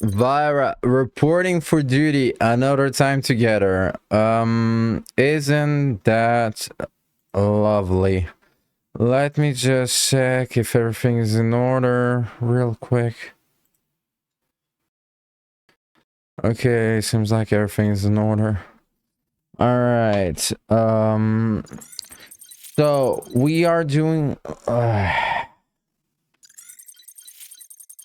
Vyrah reporting for duty another time together. Isn't that lovely? Let me just check if everything is in order real quick. Okay, seems like everything is in order. All right. So we are doing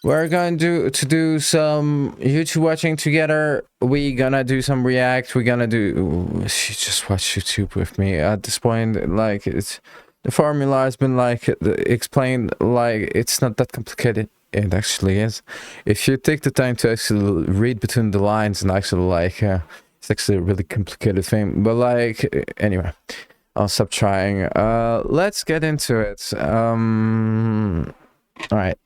we're going to do some YouTube watching together. We gonna do some React. We're gonna do just watch YouTube with me. At this point, like, it's the formula has been like explained. Like, it's not that complicated. It actually is. If you take the time to actually read between the lines and actually like, it's actually a really complicated thing. But like, anyway, I'll stop trying. Let's get into it. All right.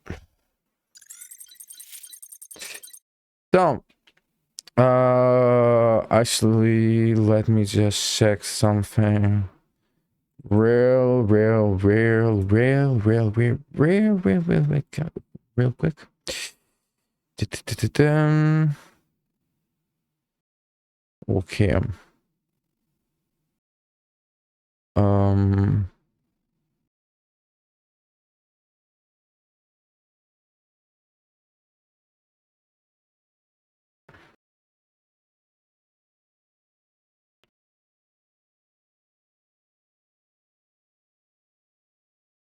So, actually, let me just check something. Real quick. Okay.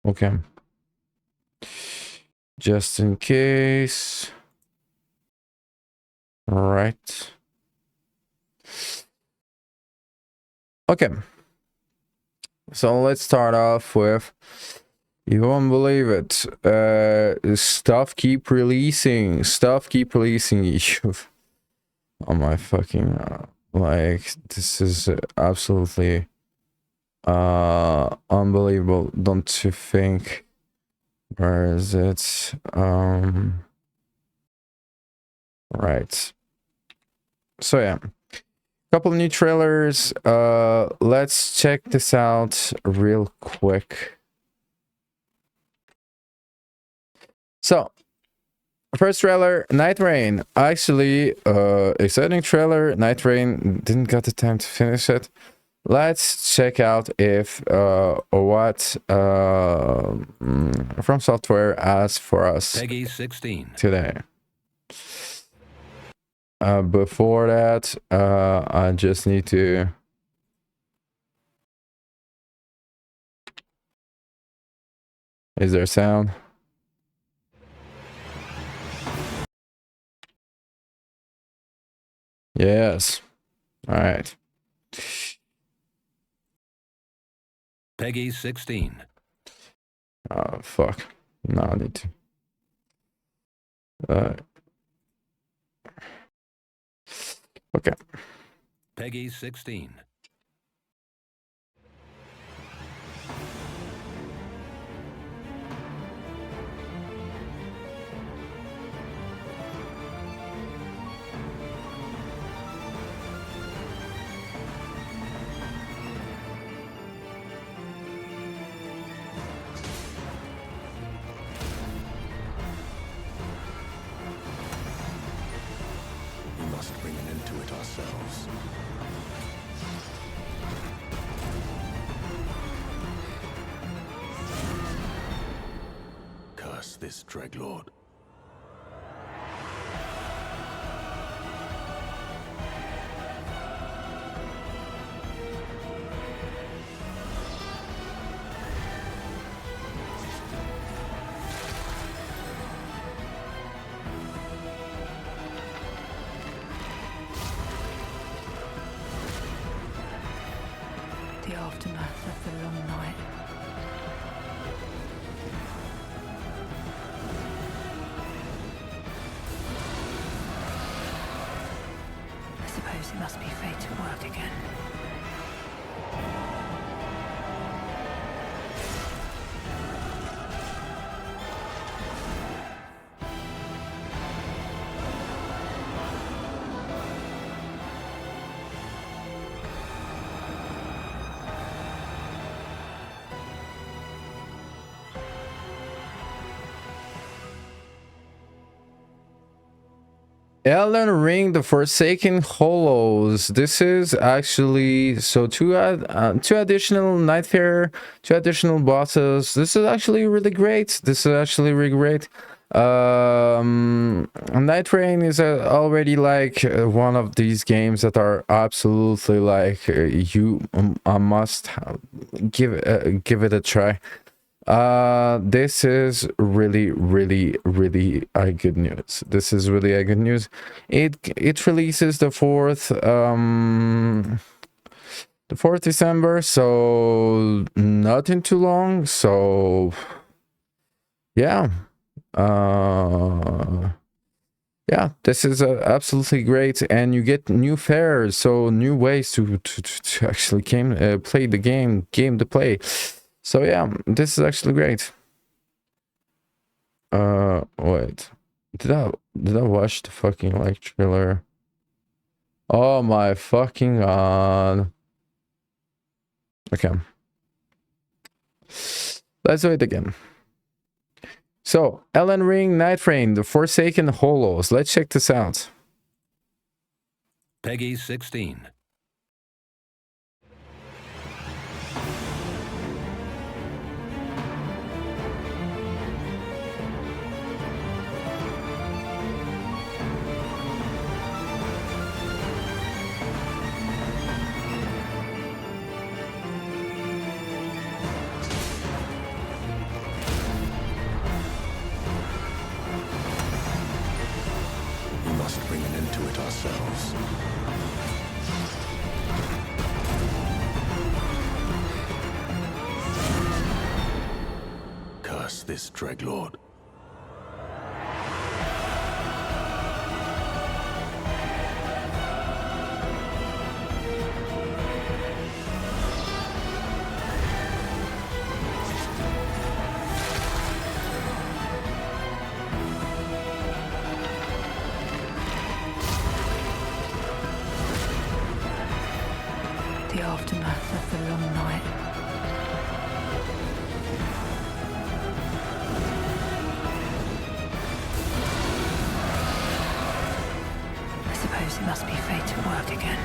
Okay. Just in case. All right. Okay. So let's start off with, you won't believe it. Stuff keep releasing. Oh my fucking like, this is absolutely unbelievable, don't you think? Where is it? Right. So yeah, couple new trailers. Let's check this out real quick. So, first trailer, Night Rain. Actually, exciting trailer. Night Rain, didn't got the time to finish it. Let's check out if what From Software has for us Peggy 16 today. Before that, I just need to is there sound? Yes. All right. Peggy 16 Oh fuck. No, I need to. Okay. Peggy 16 We must bring an end to it ourselves. Curse this Dreadlord. The aftermath of the long night. I suppose it must be fate to work again. Elden Ring: The Forsaken Hollows. This is actually so two additional Nightfare, two additional bosses. This is actually really great. This is actually really great. Night Rain is already like one of these games that are absolutely like you must give it a try. This is really good news. This is really a good news. It releases the 4th December, so not in too long. So yeah, yeah, this is absolutely great, and you get new fares, so new ways to actually play the game to play. So yeah, this is actually great. Wait. Did I watch the fucking like trailer? Oh my fucking god. Okay. Let's do it again. So, Elden Ring, Night Rain, The Forsaken Hollows. Let's check this out. Peggy 16. We must bring an end to it ourselves. Curse this Dreglord. The aftermath of the long night. I suppose it must be fate at work again.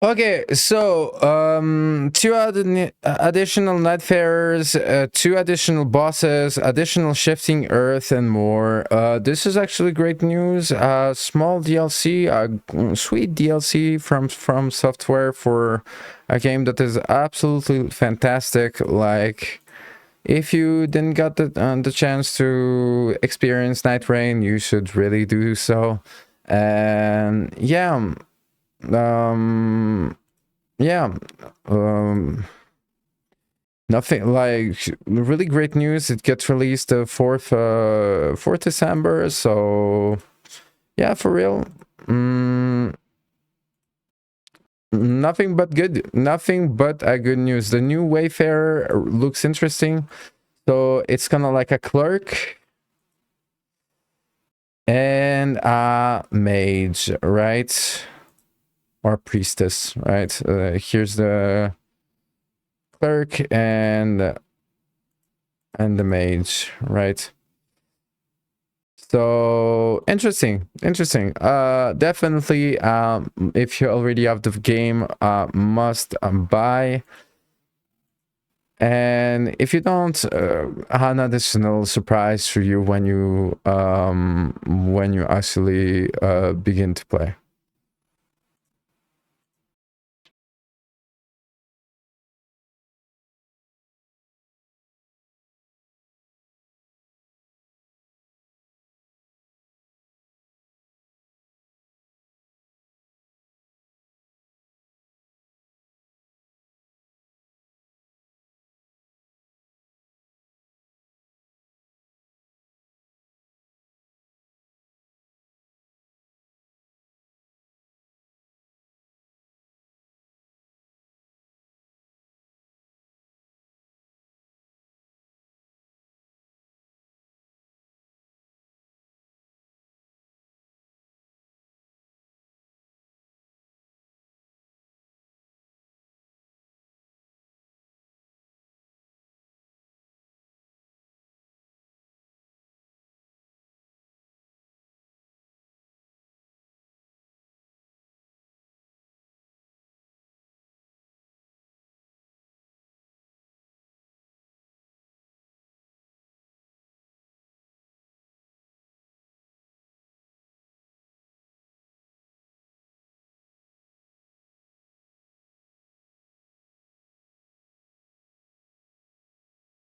Okay, so two additional Nightfarers, two additional bosses, additional shifting earth, and more. This is actually great news. Small DLC, sweet DLC from software for a game that is absolutely fantastic. Like, if you didn't got the chance to experience Night Rain, you should really do so. And yeah. Yeah, nothing like really great news. It gets released the 4th December, so yeah, for real. Nothing but a good news. The new Wayfarer looks interesting, so it's kind of like a clerk and a mage, right? Or priestess, right? Here's the clerk and the mage, right? So interesting. Definitely, if you already have the game, must buy. And if you don't, an additional surprise for you when you actually begin to play.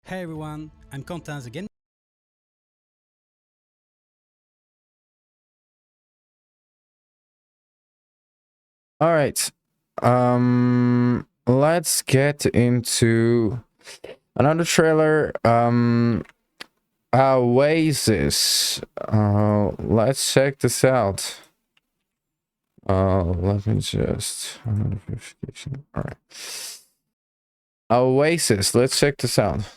Hey everyone, I'm Quentin again. All right. Let's get into another trailer. Oasis. Let's check this out. Let me just notification. All right. Oasis. Let's check this out.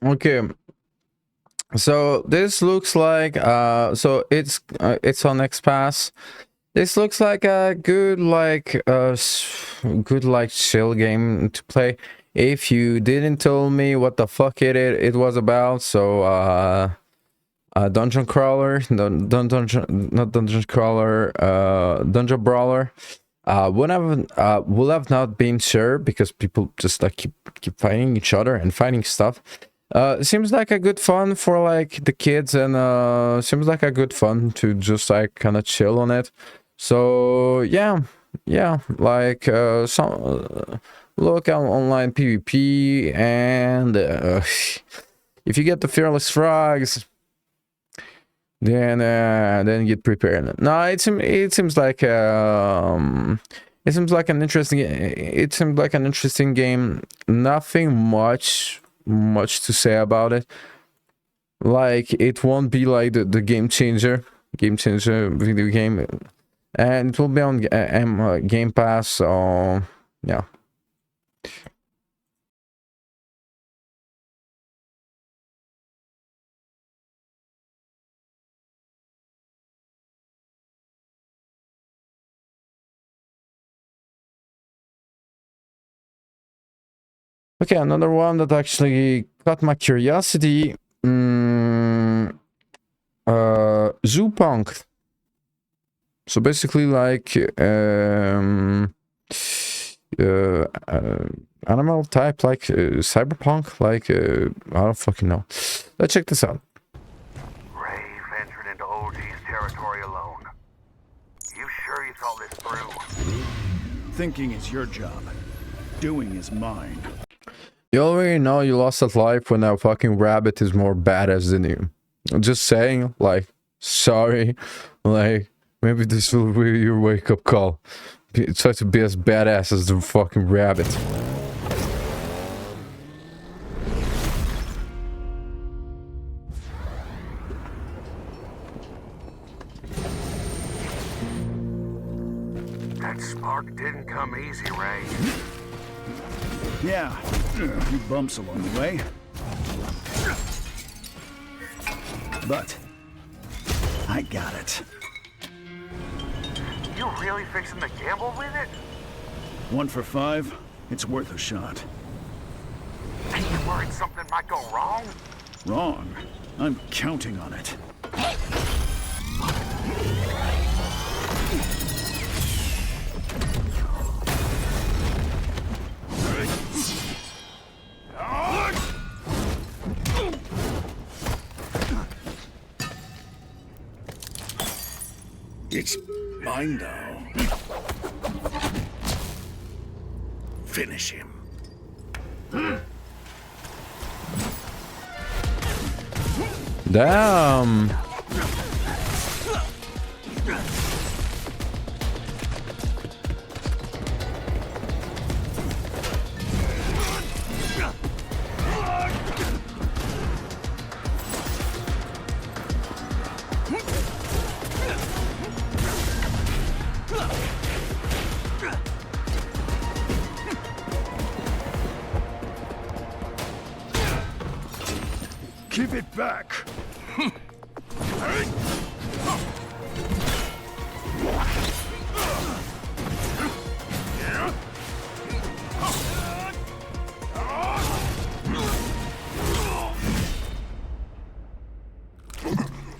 Okay, so this looks like so it's on XPass. This looks like a good chill game to play. If you didn't tell me what the fuck it was about, so dungeon crawler, not dungeon crawler, dungeon brawler. Would have not been sure because people just like keep fighting each other and fighting stuff. Seems like a good fun for like the kids, and seems like a good fun to just like kind of chill on it. So yeah, like some look on online PvP, and if you get the fearless frogs, then get prepared. No, it seems like an interesting game. Nothing much to say about it. Like, it won't be like the game changer video game, and it will be on Game Pass. So yeah. Okay, another one that actually caught my curiosity. Zoo Punk. So basically, like animal type, like cyberpunk, like I don't fucking know. Let's check this out. Ray ventured into OG's territory alone. You sure you thought this through? Thinking is your job. Doing is mine. You already know you lost a life when a fucking rabbit is more badass than you. Just saying, like, sorry, like, maybe this will be your wake-up call. Try to be as badass as the fucking rabbit. That spark didn't come easy, Ray. Yeah, a few bumps along the way. But I got it. You really fixing to gamble with it? 1 for 5, it's worth a shot. Worried something might go wrong? Wrong. I'm counting on it. It's mine now. Finish him. Damn. Keep it back.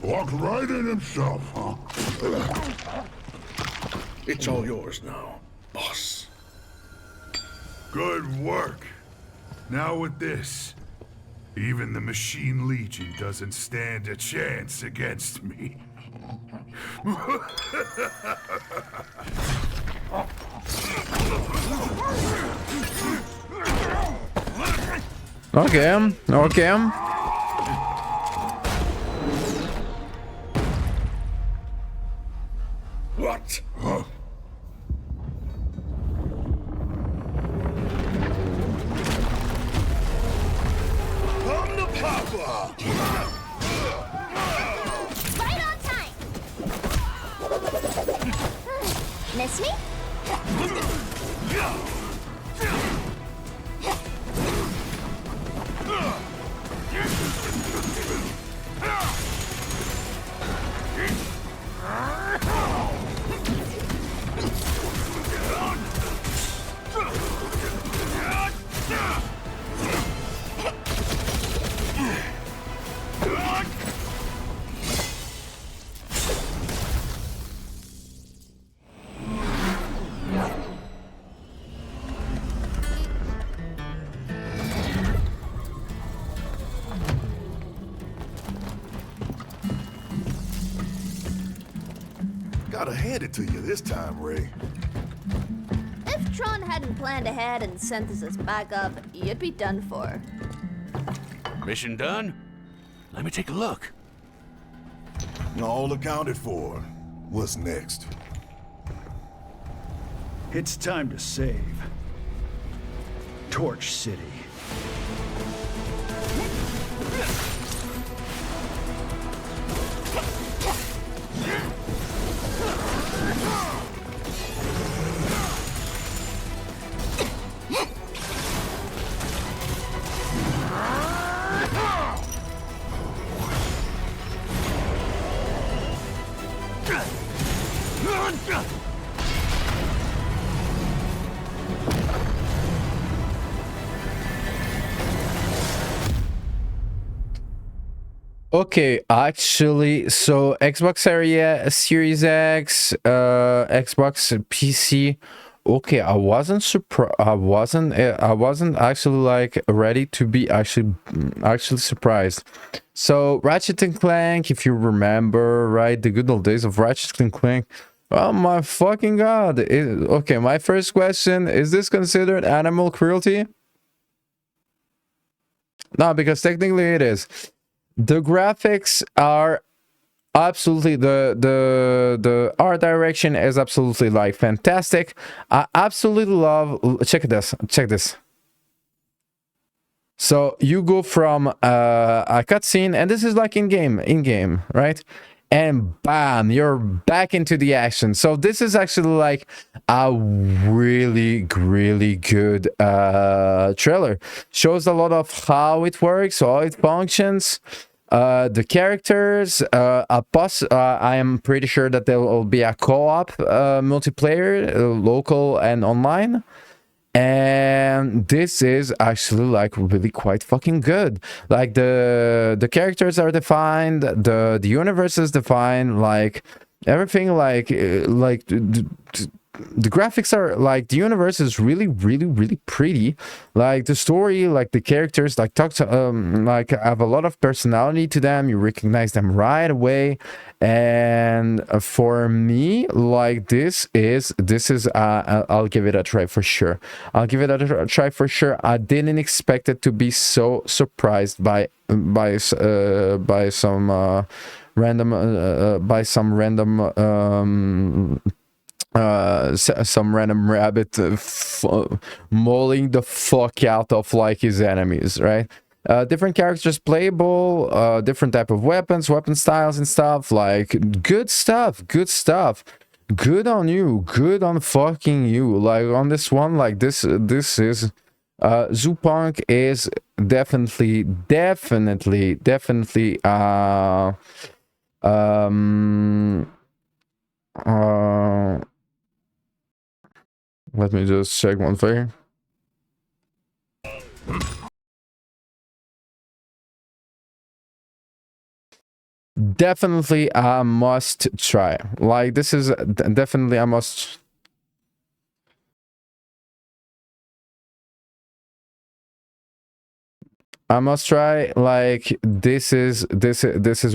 Walked right in himself, huh? It's all yours now, boss. Good work. Now with this, even the Machine Legion doesn't stand a chance against me. Okay, okay. What? Huh? I'm the papa! Right on time! Miss me? Gotta hand it to you this time, Ray. If Tron hadn't planned ahead and sent us as backup, you'd be done for. Mission done? Let me take a look. All accounted for. What's next? It's time to save Torch City. Okay, actually, so Xbox area, Series X, Xbox PC. Okay, I wasn't surprised. I wasn't actually like ready to be actually surprised. So Ratchet and Clank, if you remember, right, the good old days of Ratchet and Clank. Oh my fucking god! Okay, my first question: is this considered animal cruelty? No, because technically it is. The graphics are absolutely the art direction is absolutely like fantastic. I absolutely love. Check this. So you go from a cutscene, and this is like in game, right? And bam, you're back into the action. So this is actually like a really good trailer. Shows a lot of how it works, how it functions. The characters, I am pretty sure that there will be a co-op multiplayer, local and online. and this is actually like really quite fucking good. Like the characters are defined, the universe is defined, like everything, like the graphics are like, the universe is really pretty, like the story, like the characters, like talk to like have a lot of personality to them, you recognize them right away. And for me, like this is I'll give it a try for sure. I'll give it a try for sure. I didn't expect it to be so surprised by some random rabbit mauling the fuck out of like his enemies, right? Different characters playable, different type of weapon styles and stuff, like good stuff. Good on you, good on fucking you. Like on this one, like this is Zoopunk is definitely let me just check one thing. Definitely a must try. Like this is definitely a must. I must try. Like this is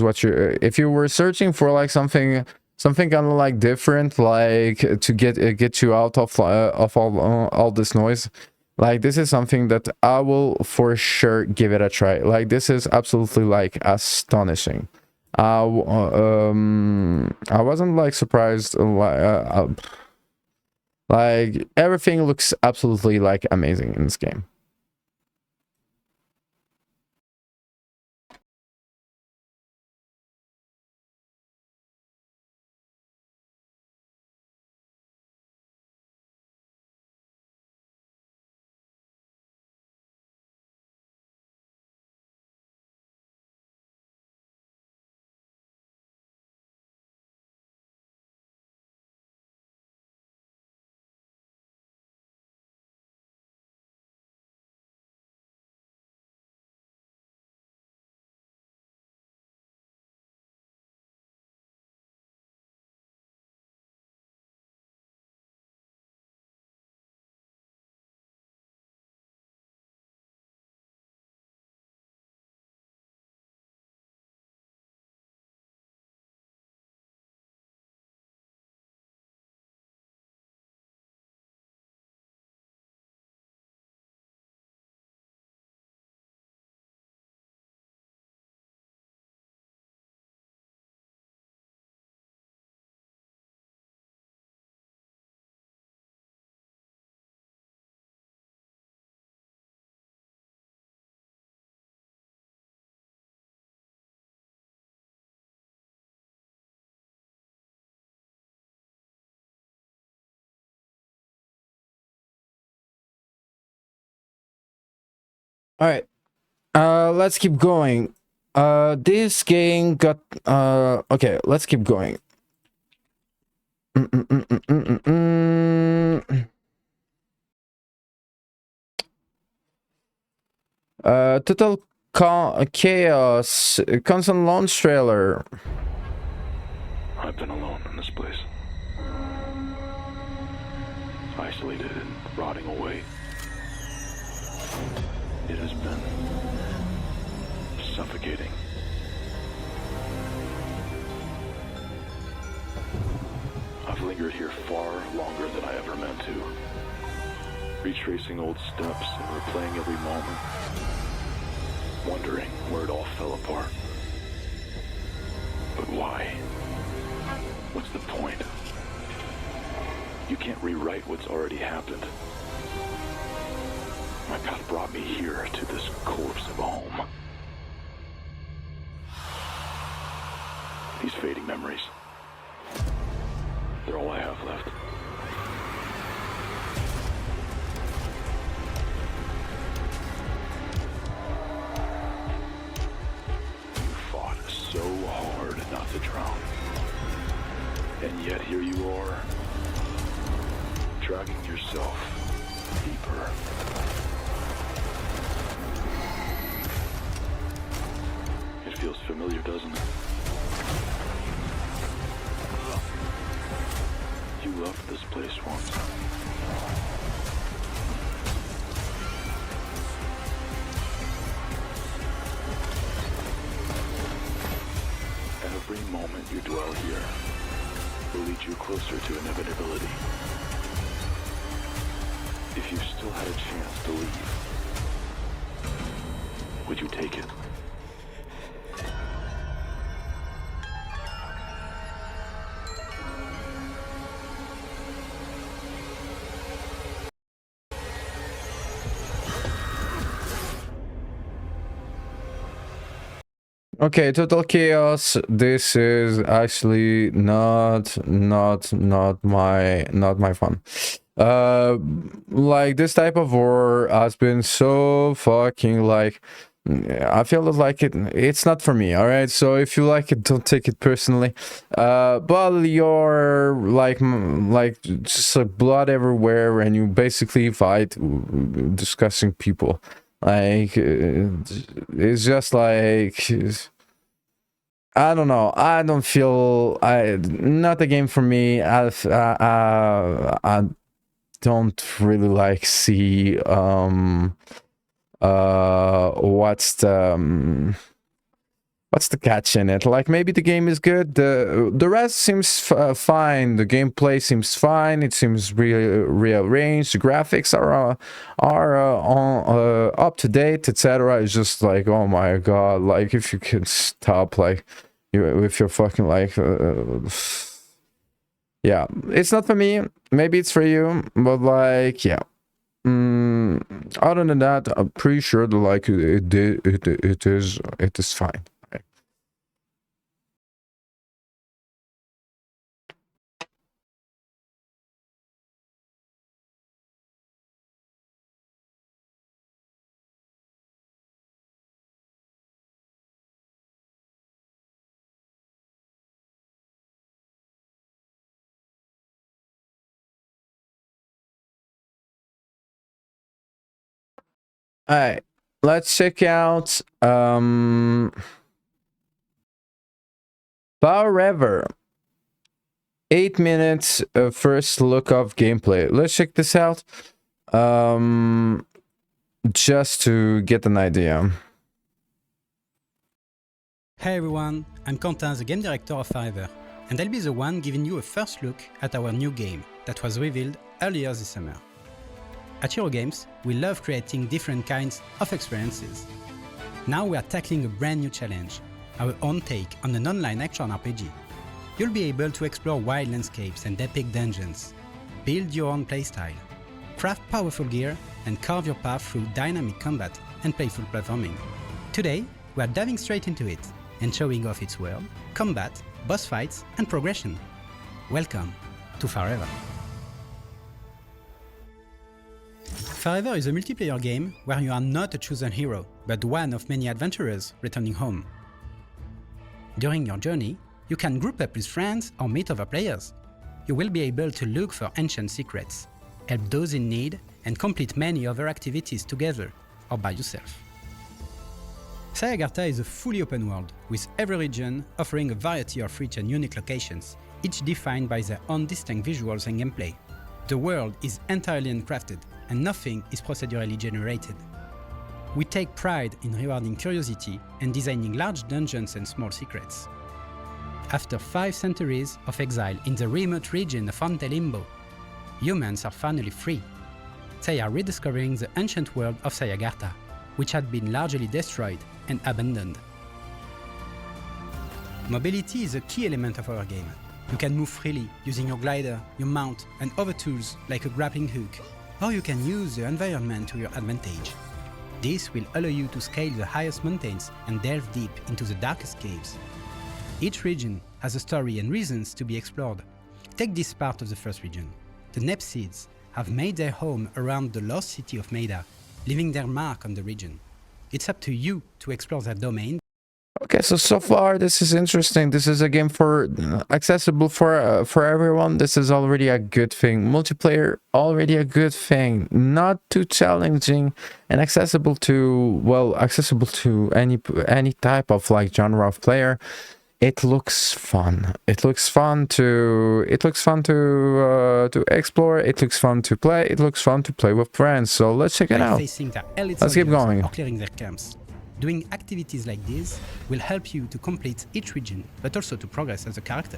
what you, if you were searching for like something kind of like different, like to get you out of all this noise, like this is something that I will for sure give it a try. Like this is absolutely like astonishing. I wasn't like surprised, like everything looks absolutely like amazing in this game. All right, let's keep going. This game got okay, let's keep going. Total chaos, constant launch trailer. I've been alone in this place, isolated and rotting away. It has been suffocating. I've lingered here far longer than I ever meant to, retracing old steps and replaying every moment, wondering where it all fell apart. But why? What's the point? You can't rewrite what's already happened. My path brought me here to this corpse of a home. These fading memories, they're all I have left. You fought so hard not to drown. And yet here you are, dragging yourself deeper. It feels familiar, doesn't it? You loved this place once. Every moment you dwell here will lead you closer to inevitability. If you still had a chance to leave, would you take it? Okay, total chaos. This is actually not my fun. Like this type of horror has been so fucking like, I feel like it's not for me. All right, so if you like it, don't take it personally. But you're like just like blood everywhere, and you basically fight discussing people. Like it's just like, I don't know. I don't feel not a game for me. I don't really like see what's the catch in it. Like maybe the game is good, the rest seems fine, the gameplay seems fine, it seems really rearranged, the graphics are up to date, etc. It's just like, oh my god, like if you could stop, like if you're fucking like yeah, it's not for me. Maybe it's for you, but like, yeah. Other than that, I'm pretty sure that like it is fine. All right, let's check out Forever. 8 minutes first look of gameplay. Let's check this out just to get an idea. Hey everyone, I'm Quentin, the game director of Vyrah, and I'll be the one giving you a first look at our new game that was revealed earlier this summer. At Eurogames, we love creating different kinds of experiences. Now we are tackling a brand new challenge, our own take on an online action RPG. You'll be able to explore wild landscapes and epic dungeons, build your own playstyle, craft powerful gear, and carve your path through dynamic combat and playful platforming. Today, we are diving straight into it and showing off its world, combat, boss fights, and progression. Welcome to Forever. Forever is a multiplayer game where you are not a chosen hero, but one of many adventurers returning home. During your journey, you can group up with friends or meet other players. You will be able to look for ancient secrets, help those in need, and complete many other activities together or by yourself. Sayagartha is a fully open world, with every region offering a variety of rich and unique locations, each defined by their own distinct visuals and gameplay. The world is entirely handcrafted, and nothing is procedurally generated. We take pride in rewarding curiosity and designing large dungeons and small secrets. After 5 centuries of exile in the remote region of Ante Limbo, humans are finally free. They are rediscovering the ancient world of Sayagartha, which had been largely destroyed and abandoned. Mobility is a key element of our game. You can move freely using your glider, your mount, and other tools like a grappling hook, or you can use the environment to your advantage. This will allow you to scale the highest mountains and delve deep into the darkest caves. Each region has a story and reasons to be explored. Take this part of the first region. The Nepsids have made their home around the lost city of Maida, leaving their mark on the region. It's up to you to explore their domain. Okay, so far this is interesting. This is a game for accessible for everyone. This is already a good thing. Multiplayer already a good thing. Not too challenging and accessible to any type of like genre of player. It looks fun. It looks fun to explore. It looks fun to play. It looks fun to play with friends. So let's check it out. Let's keep going. Or clearing their camps. Doing activities like this will help you to complete each region, but also to progress as a character.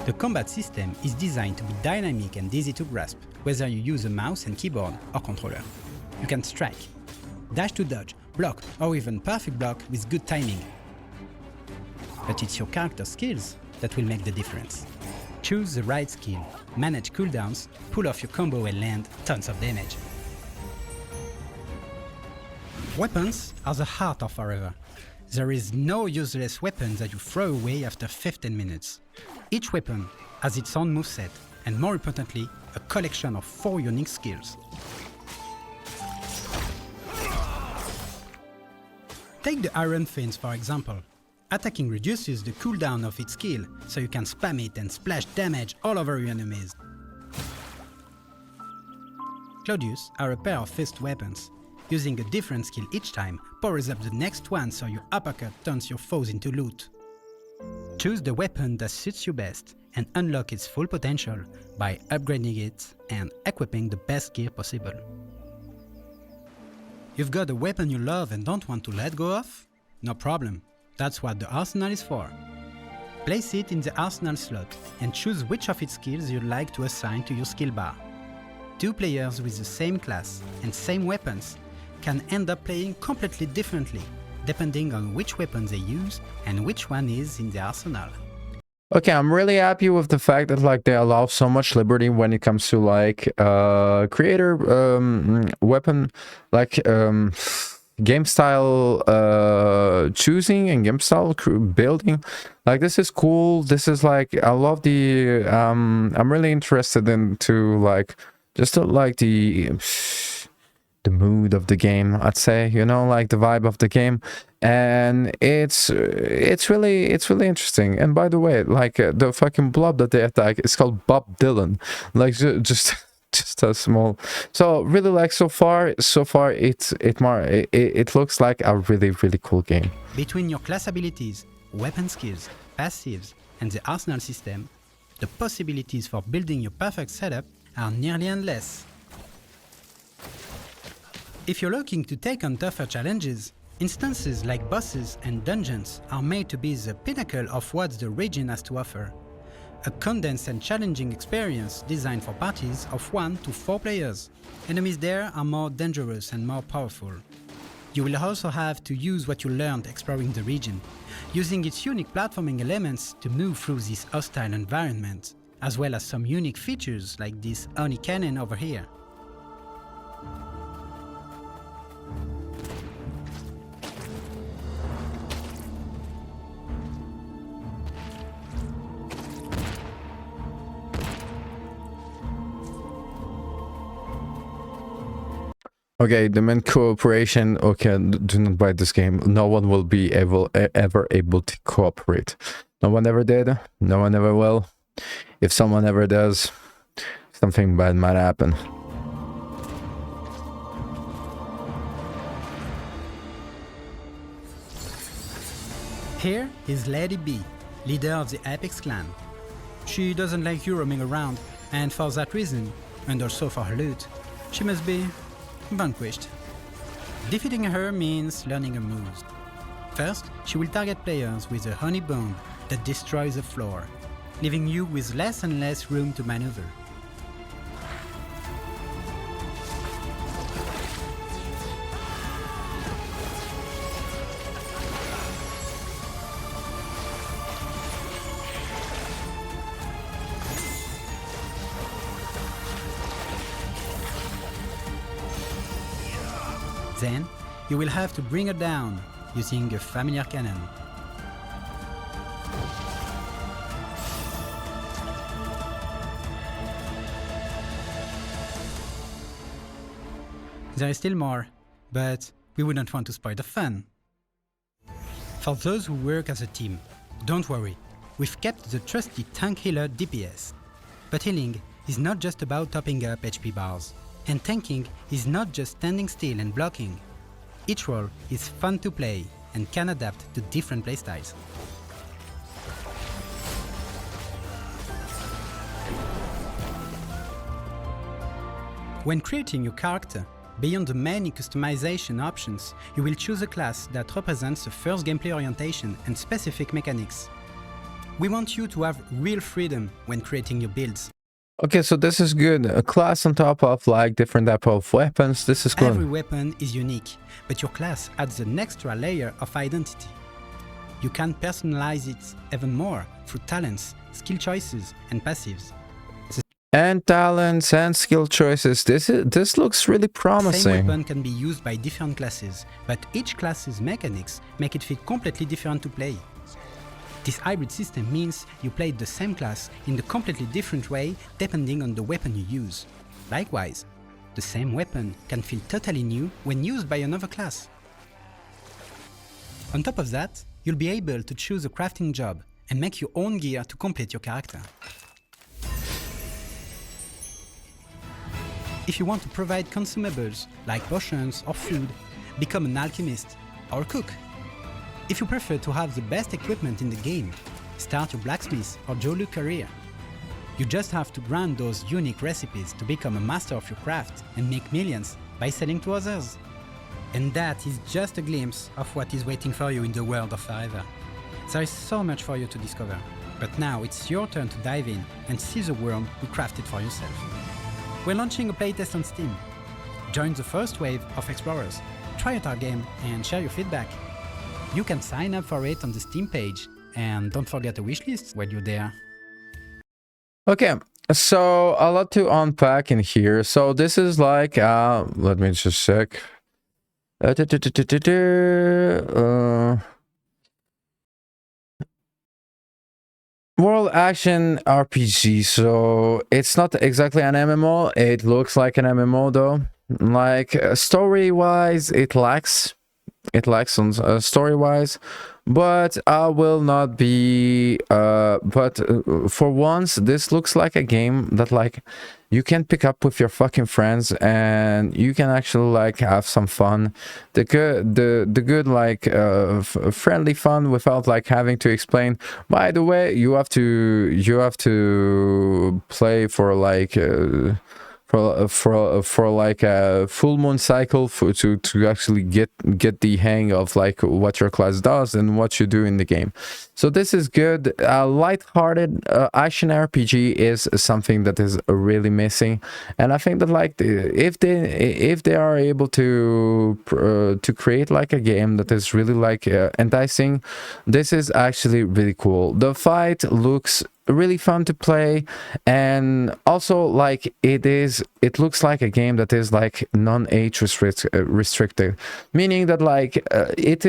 The combat system is designed to be dynamic and easy to grasp, whether you use a mouse and keyboard or controller. You can strike, dash to dodge, block, or even perfect block with good timing. But it's your character skills that will make the difference. Choose the right skill, manage cooldowns, pull off your combo and land tons of damage. Weapons are the heart of Forever. There is no useless weapon that you throw away after 15 minutes. Each weapon has its own moveset, and more importantly, a collection of 4 unique skills. Take the Iron Fins for example. Attacking reduces the cooldown of its skill, so you can spam it and splash damage all over your enemies. Claudius are a pair of fist weapons. Using a different skill each time powers up the next one so your uppercut turns your foes into loot. Choose the weapon that suits you best and unlock its full potential by upgrading it and equipping the best gear possible. You've got a weapon you love and don't want to let go of? No problem, that's what the arsenal is for. Place it in the arsenal slot and choose which of its skills you'd like to assign to your skill bar. 2 players with the same class and same weapons can end up playing completely differently, depending on which weapon they use and which one is in the arsenal. Okay, I'm really happy with the fact that like they allow so much liberty when it comes to like creator weapon, like game style choosing and game style building. Like this is cool. This is like I love the I'm really interested into like just like the mood of the game, I'd say, you know, like the vibe of the game, and it's really interesting. And by the way, like the fucking blob that they attack is called Bob Dylan, like just a small. So really, like so far it looks like a really cool game. Between your class abilities, weapon skills, passives, and the arsenal system, the possibilities for building your perfect setup are nearly endless. If you're looking to take on tougher challenges, instances like bosses and dungeons are made to be the pinnacle of what the region has to offer. A condensed and challenging experience designed for parties of 1 to 4 players. Enemies there are more dangerous and more powerful. You will also have to use what you learned exploring the region, using its unique platforming elements to move through this hostile environment, as well as some unique features like this Oni cannon over here. Okay, the main cooperation. Okay, do not buy this game. No one will be ever able to cooperate. No one ever did. No one ever will. If someone ever does, something bad might happen. Here is Lady B, leader of the Apex clan. She doesn't like you roaming around, and for that reason, and also for her loot, she must be vanquished. Defeating her means learning her moves. First, she will target players with a honey bomb that destroys the floor, leaving you with less and less room to maneuver. Then, you will have to bring her down using a familiar cannon. There is still more, but we wouldn't want to spoil the fun. For those who work as a team, don't worry, we've kept the trusty tank healer DPS. But healing is not just about topping up HP bars, and tanking is not just standing still and blocking. Each role is fun to play and can adapt to different playstyles. When creating your character, beyond the many customization options, you will choose a class that represents the first gameplay orientation and specific mechanics. We want you to have real freedom when creating your builds. Okay, so this is good. A class on top of like different type of weapons. This is good. Every weapon is unique, but your class adds an extra layer of identity. You can personalize it even more through talents, skill choices, and passives. And talents and skill choices. This looks really promising. Same weapon can be used by different classes, but each class's mechanics make it feel completely different to play. This hybrid system means you play the same class in a completely different way depending on the weapon you use. Likewise, the same weapon can feel totally new when used by another class. On top of that, you'll be able to choose a crafting job and make your own gear to complete your character. If you want to provide consumables like potions or food, become an alchemist or a cook. If you prefer to have the best equipment in the game, start your blacksmith or Jolu career. You just have to grant those unique recipes to become a master of your craft and make millions by selling to others. And that is just a glimpse of what is waiting for you in the world of Vyrah. There is so much for you to discover, but now it's your turn to dive in and see the world we crafted for yourself. We're launching a playtest on Steam. Join the first wave of explorers, try out our game and share your feedback. You can sign up for it on the Steam page, and don't forget a wishlist when you're there. Okay, so a lot to unpack in here. So this is like, let me just check. World action RPG, so it's not exactly an MMO. It looks like an MMO though. Like story-wise, it lacks on story-wise, but I will not be. But for once, this looks like a game that like you can pick up with your fucking friends and you can actually like have some fun. The good like friendly fun without like having to explain. By the way, you have to play for like. For like a full moon cycle to actually get the hang of like what your class does and what you do in the game. So this is good. Light-hearted action RPG is something that is really missing, and I think that like if they are able to create like a game that is really like enticing, this is actually really cool. The fight looks really fun to play, and also like it looks like a game that is like non-age restricted, meaning that like it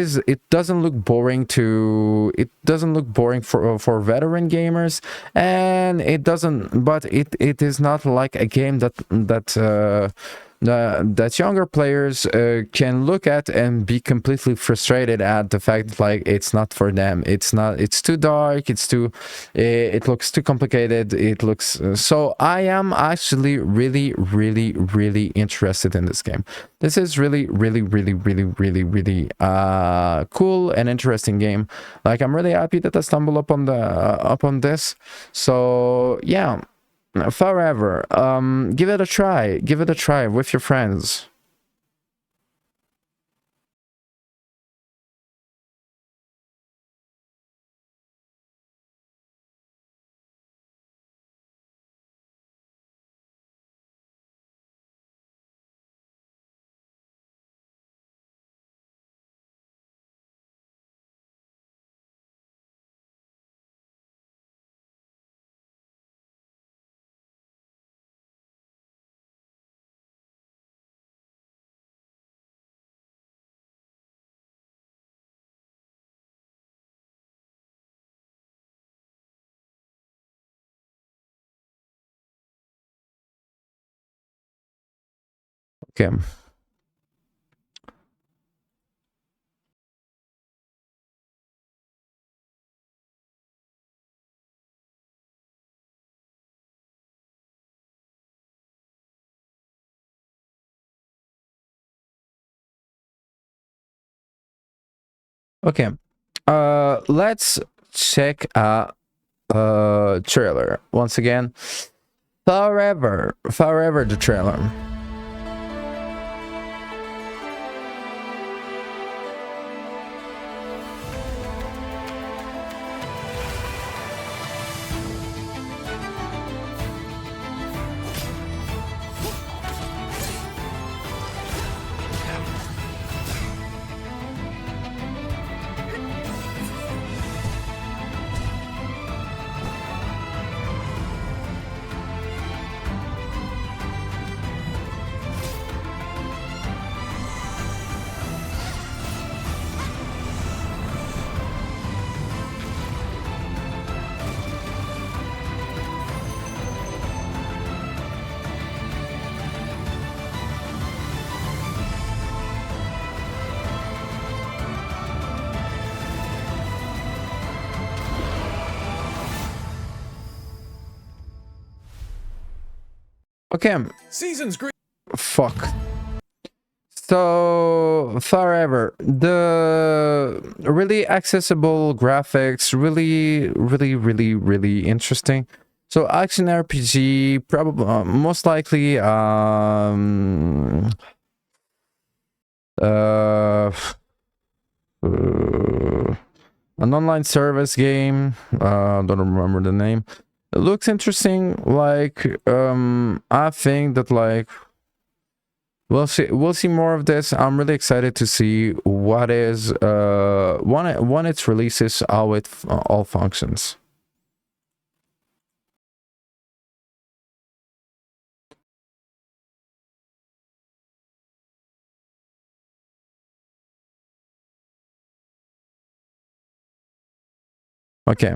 doesn't look boring for veteran gamers, and it is not like a game that younger players can look at and be completely frustrated at the fact that like it's not for them. It's too dark, it looks too complicated, it looks so I am actually really interested in this game. This is really cool and interesting game. Like I'm really happy that I stumbled upon this. So yeah, forever, give it a try with your friends. Okay. Okay. Let's check a trailer once again. Forever the trailer. Okay. Season's great. Fuck. So forever, the really accessible graphics, really interesting. So action RPG, probably most likely an online service game. Don't remember the name. It looks interesting. Like I think that like we'll see more of this. I'm really excited to see what is when it releases, how it all functions. Okay.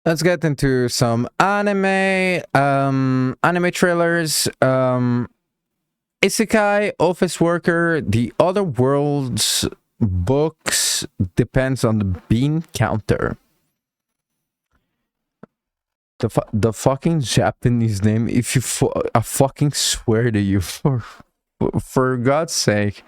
Let's get into some anime trailers. Isekai, Office Worker, The Other Worlds books depends on the bean counter. The fucking Japanese name, if you I fucking swear to you, for God's sake.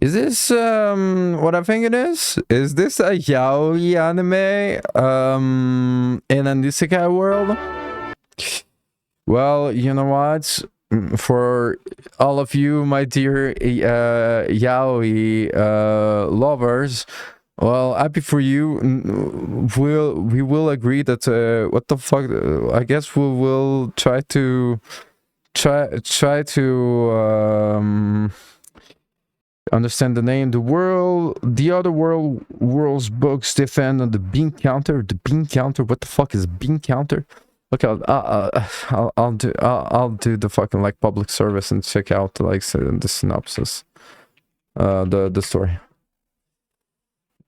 Is this what I think it is? Is this a yaoi anime in an isekai world? Well, you know what? For all of you, my dear yaoi lovers, well, happy for you. We will agree that what the fuck? I guess we will try to understand the name. The Other World's books defend on the bean counter. The bean counter. What the fuck is bean counter? Okay, I'll do the fucking like public service and check out like the synopsis, the story.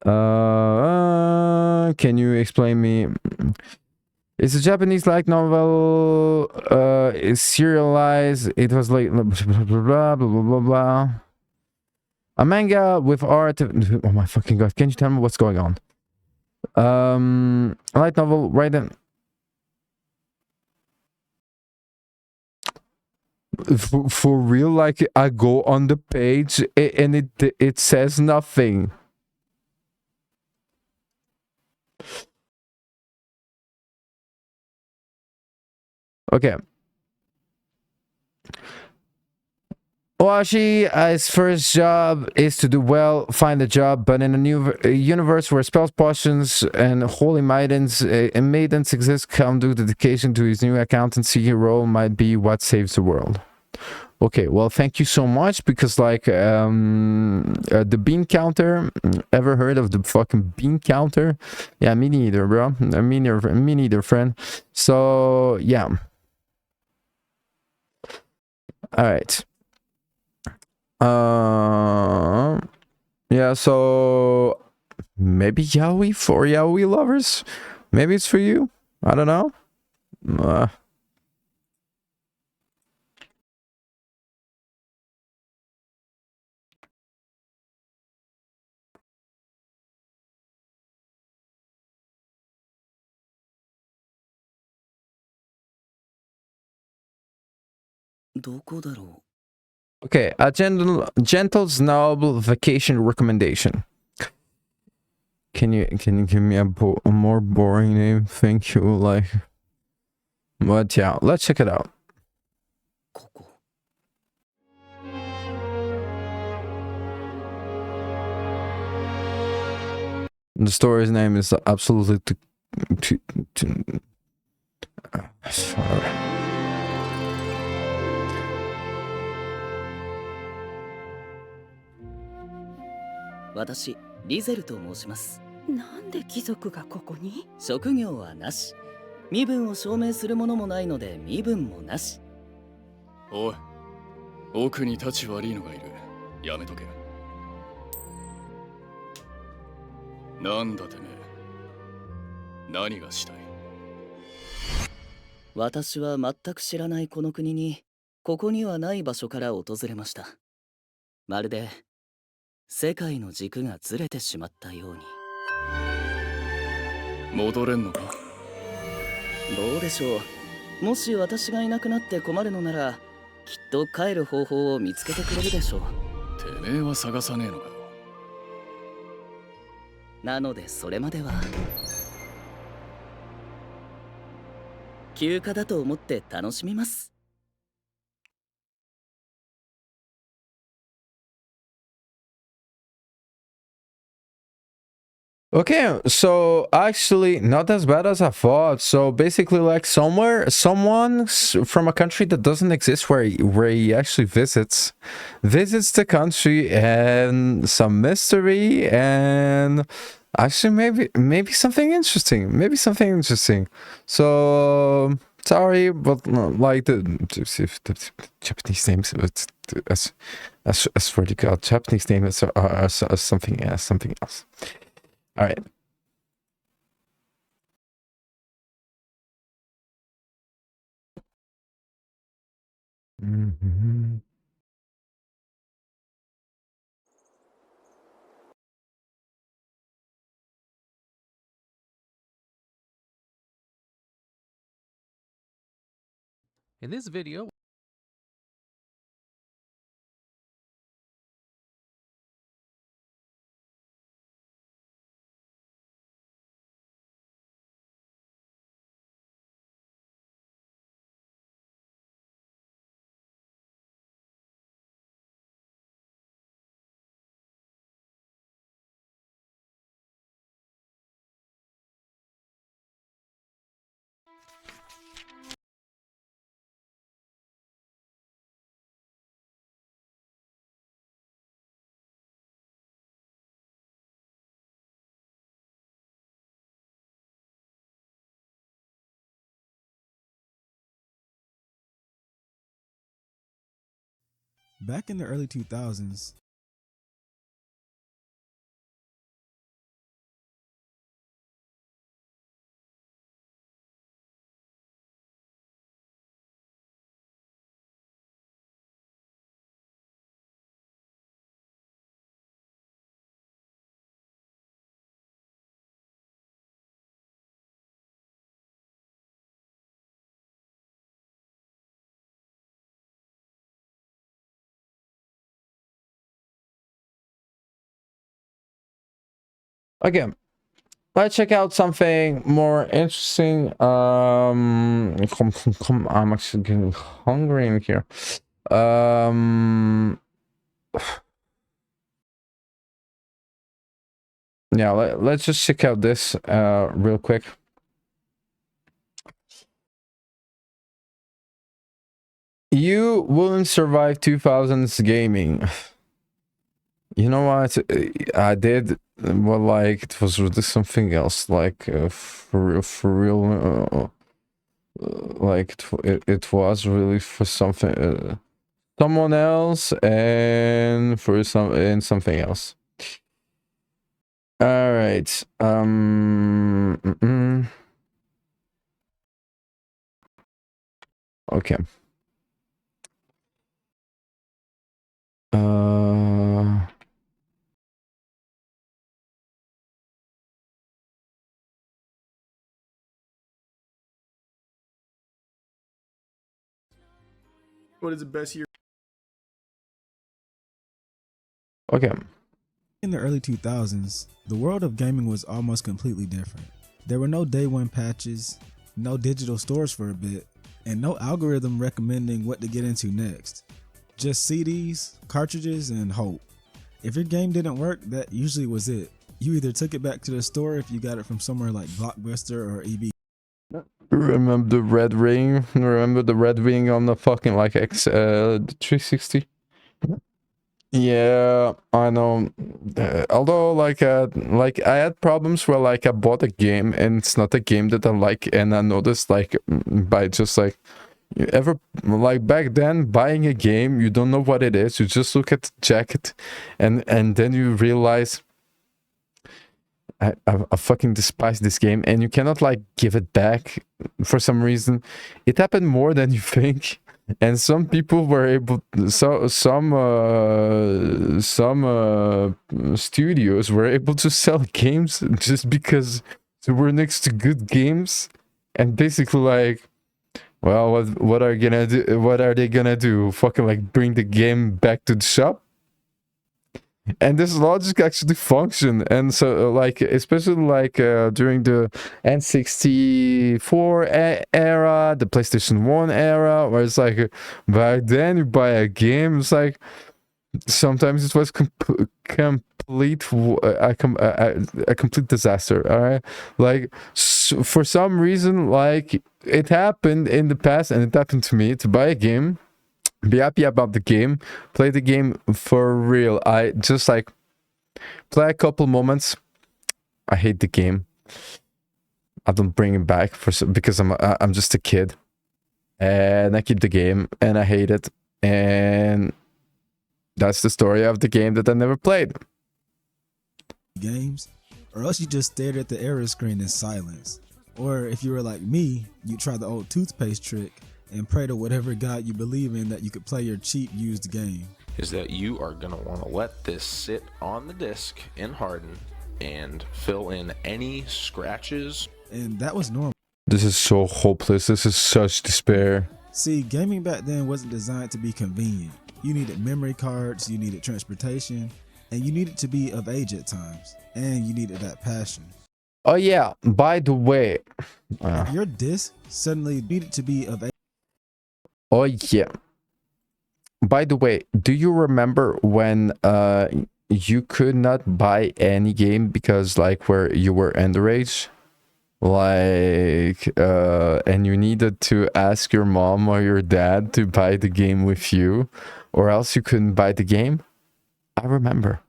Can you explain me? It's a Japanese light novel. It's serialized. It was like blah blah blah blah blah blah blah. A manga with art. Oh my fucking god! Can you tell me what's going on? A light novel, right? For real, like I go on the page and it says nothing. Okay. Owashi's first job is to do well, find a job, but in a new universe where spells, potions, and holy maidens exist, come due dedication to his new accountancy role might be what saves the world. Okay, well, thank you so much, because like the bean counter, ever heard of the fucking bean counter? Yeah, me neither, bro. Me neither, friend. So yeah. All right. Yeah, so maybe yaoi for yaoi lovers. Maybe it's for you. I don't know. Okay, a gentle noble vacation recommendation. Can you give me a more boring name? Thank you. Like, but yeah, let's check it out. The story's name is absolutely sorry. 私リゼルと申します。なんで貴族がここに？職業はなし。身分を証明するものもないので身分もなし。おい、奥に立ち悪いのがいる。やめとけ。なんだてめえ。何がしたい？私は全く知らないこの国に、ここにはない場所から訪れました。まるで世界の軸がずれてしまったように。戻れんのか？どうでしょう。もし私がいなくなって困るのなら、きっと帰る方法を見つけてくれるでしょう。てめえは探さねえのかよ。なのでそれまでは休暇だと思って楽しみます。Okay, so actually not as bad as I thought. So basically, like someone from a country that doesn't exist, where he actually visits the country, and some mystery, and actually maybe something interesting. So sorry, but like the Japanese names, I swear to God, Japanese names are something else. All right. Mm-hmm. In this video, Back in the early 2000s, Okay, let's check out something more interesting. I'm actually getting hungry in here. Yeah, let's just check out this real quick. You wouldn't survive 2000s gaming. You know what? I did. Well, like it was really something else. Like for real. Like it was really for something, someone else, and for something else. All right. Okay. what is the best year? Okay. In the early 2000s, the world of gaming was almost completely different. There were no day one patches, no digital stores for a bit, and no algorithm recommending what to get into next. Just CDs, cartridges, and hope. If your game didn't work, that usually was it. You either took it back to the store if you got it from somewhere like Blockbuster or EB. Remember the red ring? Remember the red ring on the fucking like 360? Yeah, I know. Although like I had problems where like I bought a game and it's not a game that I like, and I noticed like by just like you ever like back then buying a game, you don't know what it is, you just look at the jacket and then you realize I fucking despise this game, and you cannot like give it back for some reason. It happened more than you think, and some people were able. Some studios were able to sell games just because they were next to good games, and basically like, well, what are gonna do? What are they gonna do? Fucking like bring the game back to the shop? And this logic actually functioned, and so like especially like during the N64 era, the PlayStation 1 era, where it's like back then you buy a game, it's like sometimes it was a complete disaster. All right, like for some reason, like it happened in the past, and it happened to me to buy a game, be happy about the game, play the game for real. I just like play a couple moments, I hate the game, I don't bring it back because I'm just a kid, and I keep the game and I hate it, and that's the story of the game that I never played. Games, or else you just stared at the error screen in silence. Or if you were like me, you tried the old toothpaste trick and pray to whatever god you believe in that you could play your cheap used game. Is that you are going to want to let this sit on the disc and harden and fill in any scratches. And that was normal. This is so hopeless. This is such despair. See, gaming back then wasn't designed to be convenient. You needed memory cards, you needed transportation, and you needed to be of age at times. And you needed that passion. Oh yeah, by the way. Your disc suddenly needed to be of age. Oh yeah. By the way, do you remember when you could not buy any game because like where you were underage? Like and you needed to ask your mom or your dad to buy the game with you, or else you couldn't buy the game? I remember.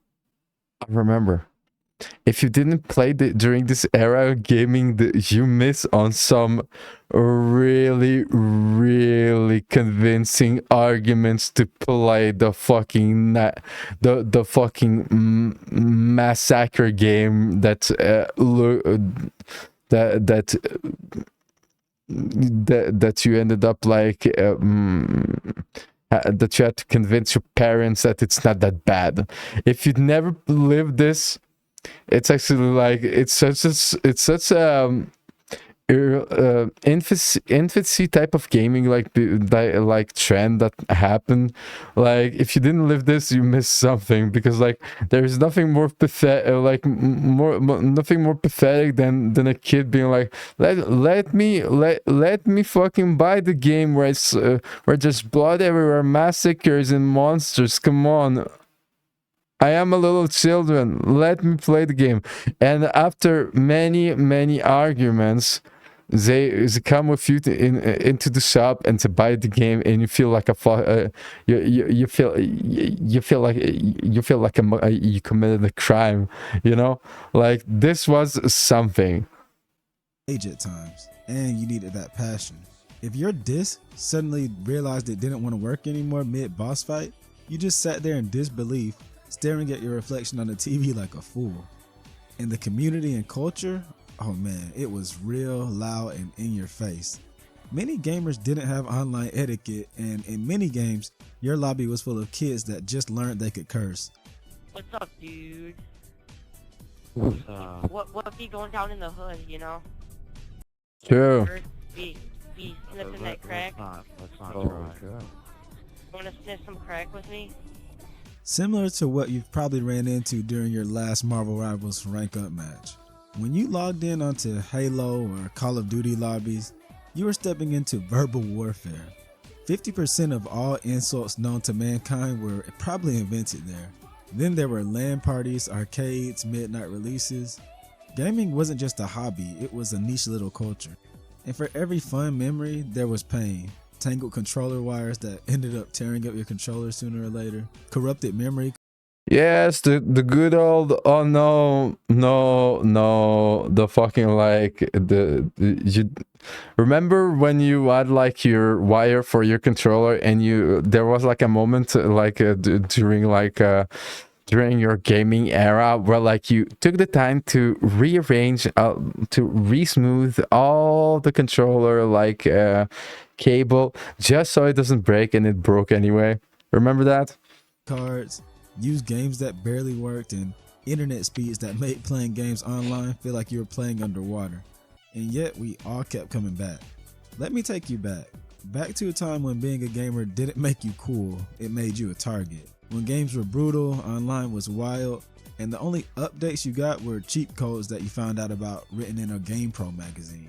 if you didn't play during this era of gaming, you miss on some really, really convincing arguments to play the fucking the fucking massacre game that that you ended up like that you had to convince your parents that it's not that bad. If you'd never lived this, it's actually like it's such infancy type of gaming like trend that happened. Like if you didn't live this, you missed something, because like there's nothing more pathetic nothing more pathetic than a kid being like, let me fucking buy the game where it's where there's blood everywhere, massacres and monsters. Come on, I am a little children, let me play the game. And after many arguments, they come with you into the shop and to buy the game, and you feel like you feel like you committed a crime, you know? Like this was something. Age at times, and you needed that passion. If your disc suddenly realized it didn't want to work anymore mid boss fight, you just sat there in disbelief, staring at your reflection on the TV like a fool. And the community and culture, oh man, it was real, loud, and in your face. Many gamers didn't have online etiquette, and in many games, your lobby was full of kids that just learned they could curse. What's up, dude? What's up? What be going down in the hood, you know? True. Be sniffing that crack? Let's not try. try. Wanna sniff some crack with me? Similar to what you've probably ran into during your last Marvel Rivals rank up match. When you logged in onto Halo or Call of Duty lobbies, you were stepping into verbal warfare. 50% of all insults known to mankind were probably invented there. Then there were LAN parties, arcades, midnight releases. Gaming wasn't just a hobby, it was a niche little culture. And for every fun memory, there was pain. Tangled controller wires that ended up tearing up your controller sooner or later. Corrupted memory. Yes, the good old, oh no, the fucking like you remember when you had like your wire for your controller, and there was like a moment like during your gaming era where like you took the time to rearrange to re-smooth all the controller like cable just so it doesn't break, and it broke anyway. Remember that? Cards, used games that barely worked, and internet speeds that made playing games online feel like you were playing underwater. And yet we all kept coming back. Let me take you back to a time when being a gamer didn't make you cool, it made you a target. When games were brutal, online was wild, and the only updates you got were cheat codes that you found out about written in a GamePro magazine.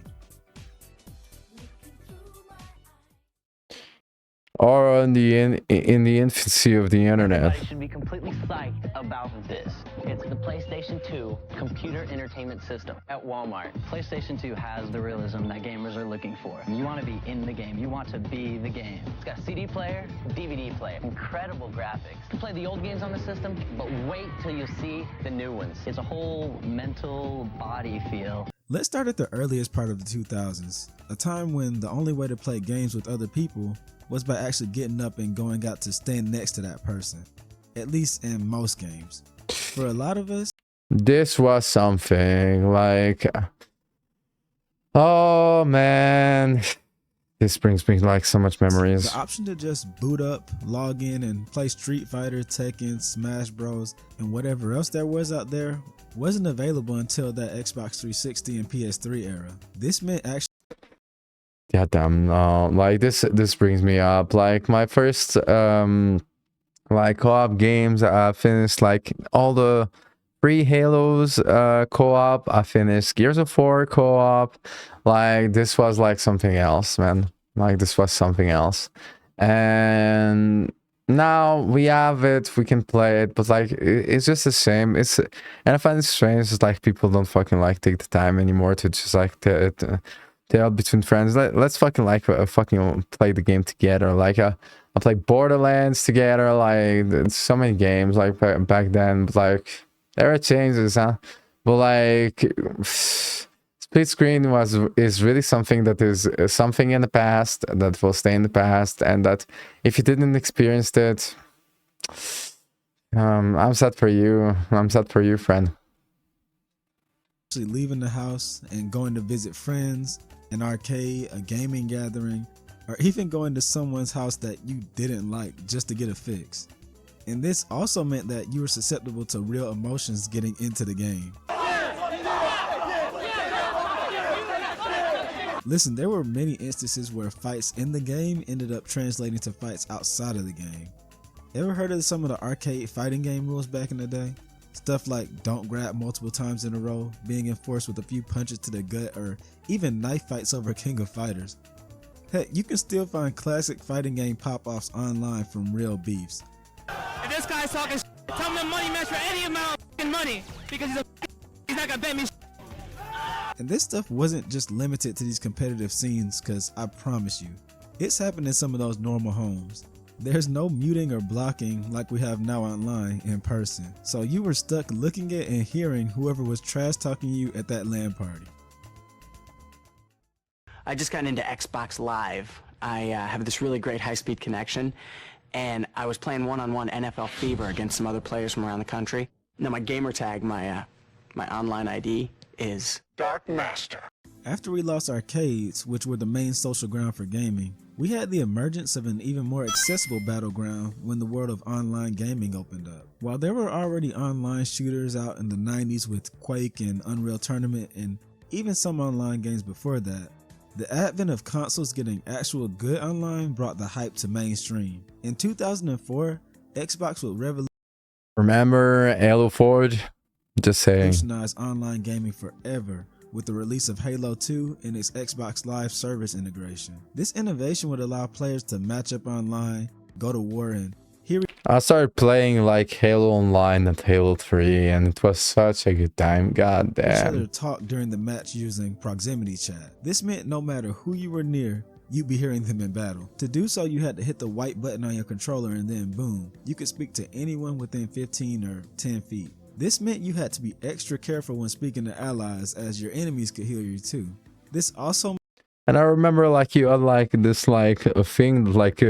Or in the infancy of the internet. Everybody should be completely psyched about this. It's the PlayStation 2 computer entertainment system at Walmart. PlayStation 2 has the realism that gamers are looking for. You want to be in the game. You want to be the game. It's got CD player, DVD player, incredible graphics. You can play the old games on the system, but wait till you see the new ones. It's a whole mental body feel. Let's start at the earliest part of the 2000s, a time when the only way to play games with other people was by actually getting up and going out to stand next to that person, at least in most games. For a lot of us, this was something like, oh man, this brings me like so much memories. The option to just boot up, log in, and play Street Fighter, Tekken, Smash Bros, and whatever else there was out there wasn't available until that Xbox 360 and PS3 era. This meant actually yeah, damn, no, like this brings me up like my first like co-op games. I finished like all the free Halos co-op. I finished Gears of War co-op. Like this was like something else, man. Like this was something else. And now we have it, we can play it, but like it's just the same. And I find it strange, it's like people don't fucking like take the time anymore to just like tell between friends, let's fucking like fucking play the game together. Like I play Borderlands together, like so many games like back then, but like there are changes, huh? But like, split screen is really something that is something in the past that will stay in the past, and that if you didn't experience it, I'm sad for you. I'm sad for you, friend. Leaving the house and going to visit friends, an arcade, a gaming gathering, or even going to someone's house that you didn't like just to get a fix. And this also meant that you were susceptible to real emotions getting into the game. Listen, there were many instances where fights in the game ended up translating to fights outside of the game. Ever heard of some of the arcade fighting game rules back in the day? Stuff like don't grab multiple times in a row, being enforced with a few punches to the gut, or even knife fights over King of Fighters. Heck, you can still find classic fighting game pop-offs online from real beefs. If this guy's talking tell him to money match for any amount of money, because he's not gonna bet me. And this stuff wasn't just limited to these competitive scenes, cause I promise you, it's happened in some of those normal homes. There's no muting or blocking like we have now online in person. So you were stuck looking at and hearing whoever was trash talking you at that LAN party. I just got into Xbox Live. I have this really great high-speed connection, and I was playing one-on-one NFL Fever against some other players from around the country. Now my gamer tag, my online ID is Dark Master. After we lost arcades, which were the main social ground for gaming, we had the emergence of an even more accessible battleground when the world of online gaming opened up. While there were already online shooters out in the 90s with Quake and Unreal Tournament and even some online games before that, the advent of consoles getting actual good online brought the hype to mainstream. In 2004, Xbox would Remember Halo Forge? Just saying. Revolutionize online gaming forever with the release of Halo 2 and its Xbox Live service integration. This innovation would allow players to match up online, go to war, and I started playing like Halo Online at Halo 3, and it was such a good time. God each other damn. talk during the match using proximity chat. This meant no matter who you were near, you'd be hearing them in battle. To do so, you had to hit the white button on your controller, and then boom, you could speak to anyone within 15 or 10 feet. This meant you had to be extra careful when speaking to allies, as your enemies could hear you too. This also, And I remember like you had like this like a thing like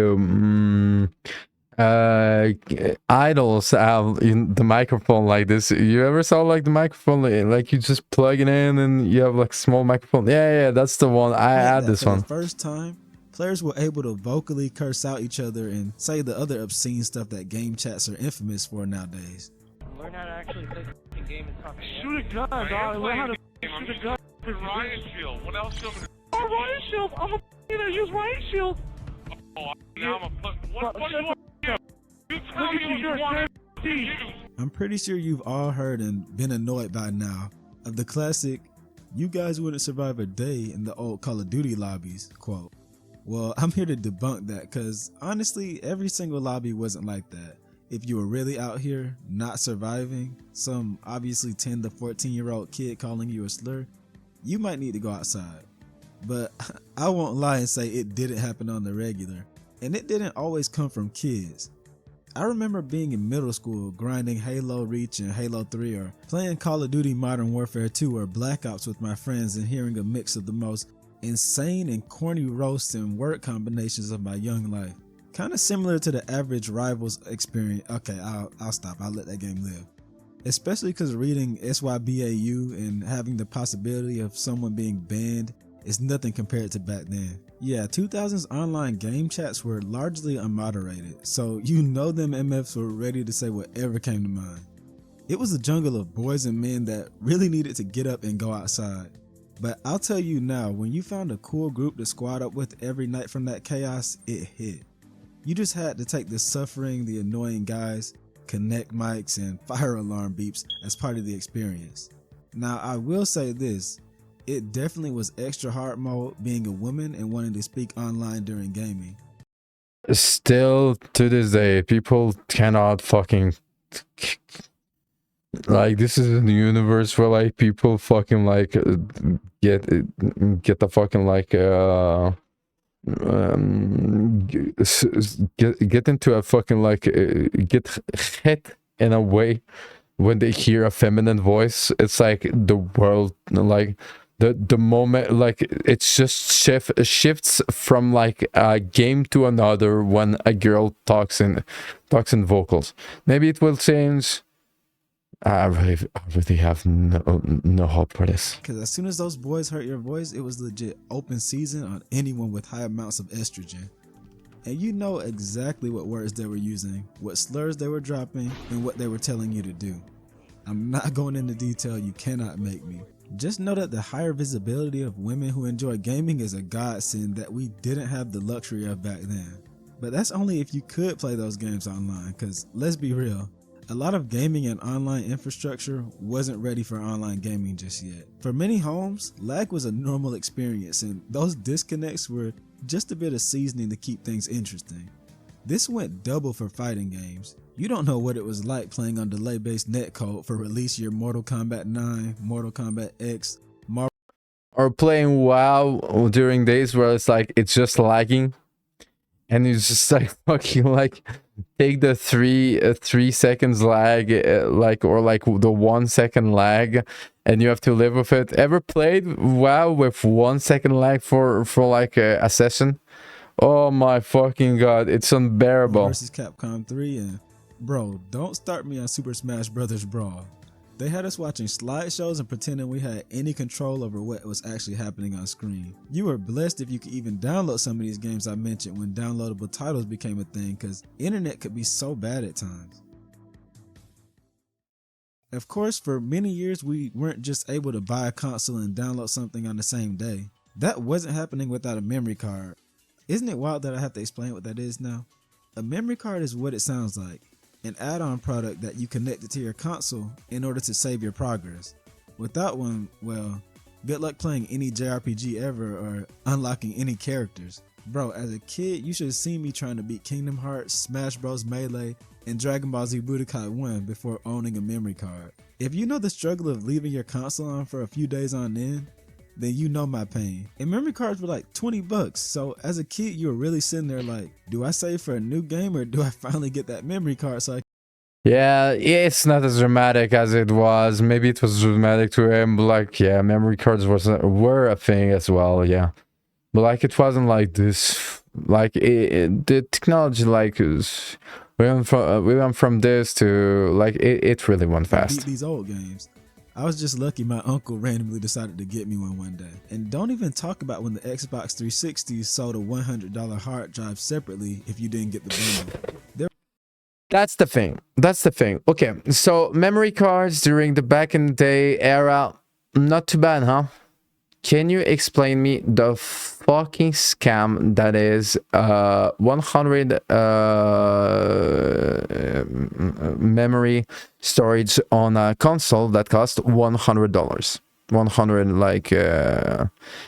idols have in the microphone like this. You ever saw like the microphone like you just plug it in and you have like a small microphone? Yeah, that's the one. I had this for one. the first time, players were able to vocally curse out each other and say the other obscene stuff that game chats are infamous for nowadays. Learn how to actually play the game and talk. Shoot a gun, dog. Learn how to shoot a gun. Riot Shield. What else? Oh, Riot Shield. I'm gonna use Riot Shield. Oh, now I'm a what do you want? You tell me what you want. I'm pretty sure you've all heard and been annoyed by now of the classic, "You guys wouldn't survive a day in the old Call of Duty lobbies" quote. Well, I'm here to debunk that, cause honestly, every single lobby wasn't like that. If you were really out here not surviving, some obviously 10 to 14-year-old kid calling you a slur, you might need to go outside. But I won't lie and say it didn't happen on the regular, and it didn't always come from kids. I remember being in middle school grinding Halo Reach and Halo 3, or playing Call of Duty Modern Warfare 2 or Black Ops with my friends and hearing a mix of the most insane and corny roasts and word combinations of my young life. Kind of similar to the average Rivals experience. Okay, I'll stop. I'll let that game live. Especially because reading SYBAU and having the possibility of someone being banned is nothing compared to back then. Yeah, 2000s online game chats were largely unmoderated, so you know them MFs were ready to say whatever came to mind. It was a jungle of boys and men that really needed to get up and go outside. But I'll tell you now, when you found a cool group to squad up with every night from that chaos, it hit. You just had to take the suffering, the annoying guys, connect mics, and fire alarm beeps as part of the experience. Now, I will say this, it definitely was extra hard mode being a woman and wanting to speak online during gaming. Still to this day, people cannot fucking like, this is a universe where like people fucking like get the fucking like get into a fucking like get hit in a way when they hear a feminine voice, it's like the world, like the moment, like it's just shifts from like a game to another when a girl talks in vocals. Maybe it will change. I really have no hope for this. Because as soon as those boys heard your voice, it was legit open season on anyone with high amounts of estrogen. And you know exactly what words they were using, what slurs they were dropping, and what they were telling you to do. I'm not going into detail, you cannot make me. Just know that the higher visibility of women who enjoy gaming is a godsend that we didn't have the luxury of back then. But that's only if you could play those games online, because let's be real, a lot of gaming and online infrastructure wasn't ready for online gaming just yet. For many homes, lag was a normal experience, and those disconnects were just a bit of seasoning to keep things interesting. This went double for fighting games. You don't know what it was like playing on delay-based netcode for release year Mortal Kombat 9, Mortal Kombat X, or playing WoW during days where it's like it's just lagging, and you just like fucking like take the 3 seconds lag, like, or like the 1 second lag, and you have to live with it. Ever played WoW with 1 second lag for like a session? Oh my fucking god, it's unbearable. Versus Capcom 3, and bro, don't start me on Super Smash Bros. Brawl. They had us watching slideshows and pretending we had any control over what was actually happening on screen. You were blessed if you could even download some of these games I mentioned when downloadable titles became a thing, because internet could be so bad at times. Of course, for many years we weren't just able to buy a console and download something on the same day. That wasn't happening without a memory card. Isn't it wild that I have to explain what that is now? A memory card is what it sounds like. An add-on product that you connected to your console in order to save your progress. Without one, well, good luck playing any JRPG ever or unlocking any characters. Bro, as a kid, you should have seen me trying to beat Kingdom Hearts, Smash Bros. Melee, and Dragon Ball Z Budokai 1 before owning a memory card. If you know the struggle of leaving your console on for a few days on end, then you know my pain. And memory cards were like 20 bucks, so as a kid you were really sitting there like, do I save for a new game or do I finally get that memory card so Yeah, it's not as dramatic as it was. Maybe it was dramatic to him, but like, yeah, memory cards were a thing as well, yeah. But like, it wasn't like this, like, the technology, like, we went from this to, like, it really went fast. These old games. I was just lucky my uncle randomly decided to get me one day. And don't even talk about when the Xbox 360 sold a $100 hard drive separately if you didn't get the bundle. That's the thing. Okay, so memory cards during the back in the day era, not too bad, huh? Can you explain me the fucking scam that is 100 memory storage on a console that costs $100? 100, like,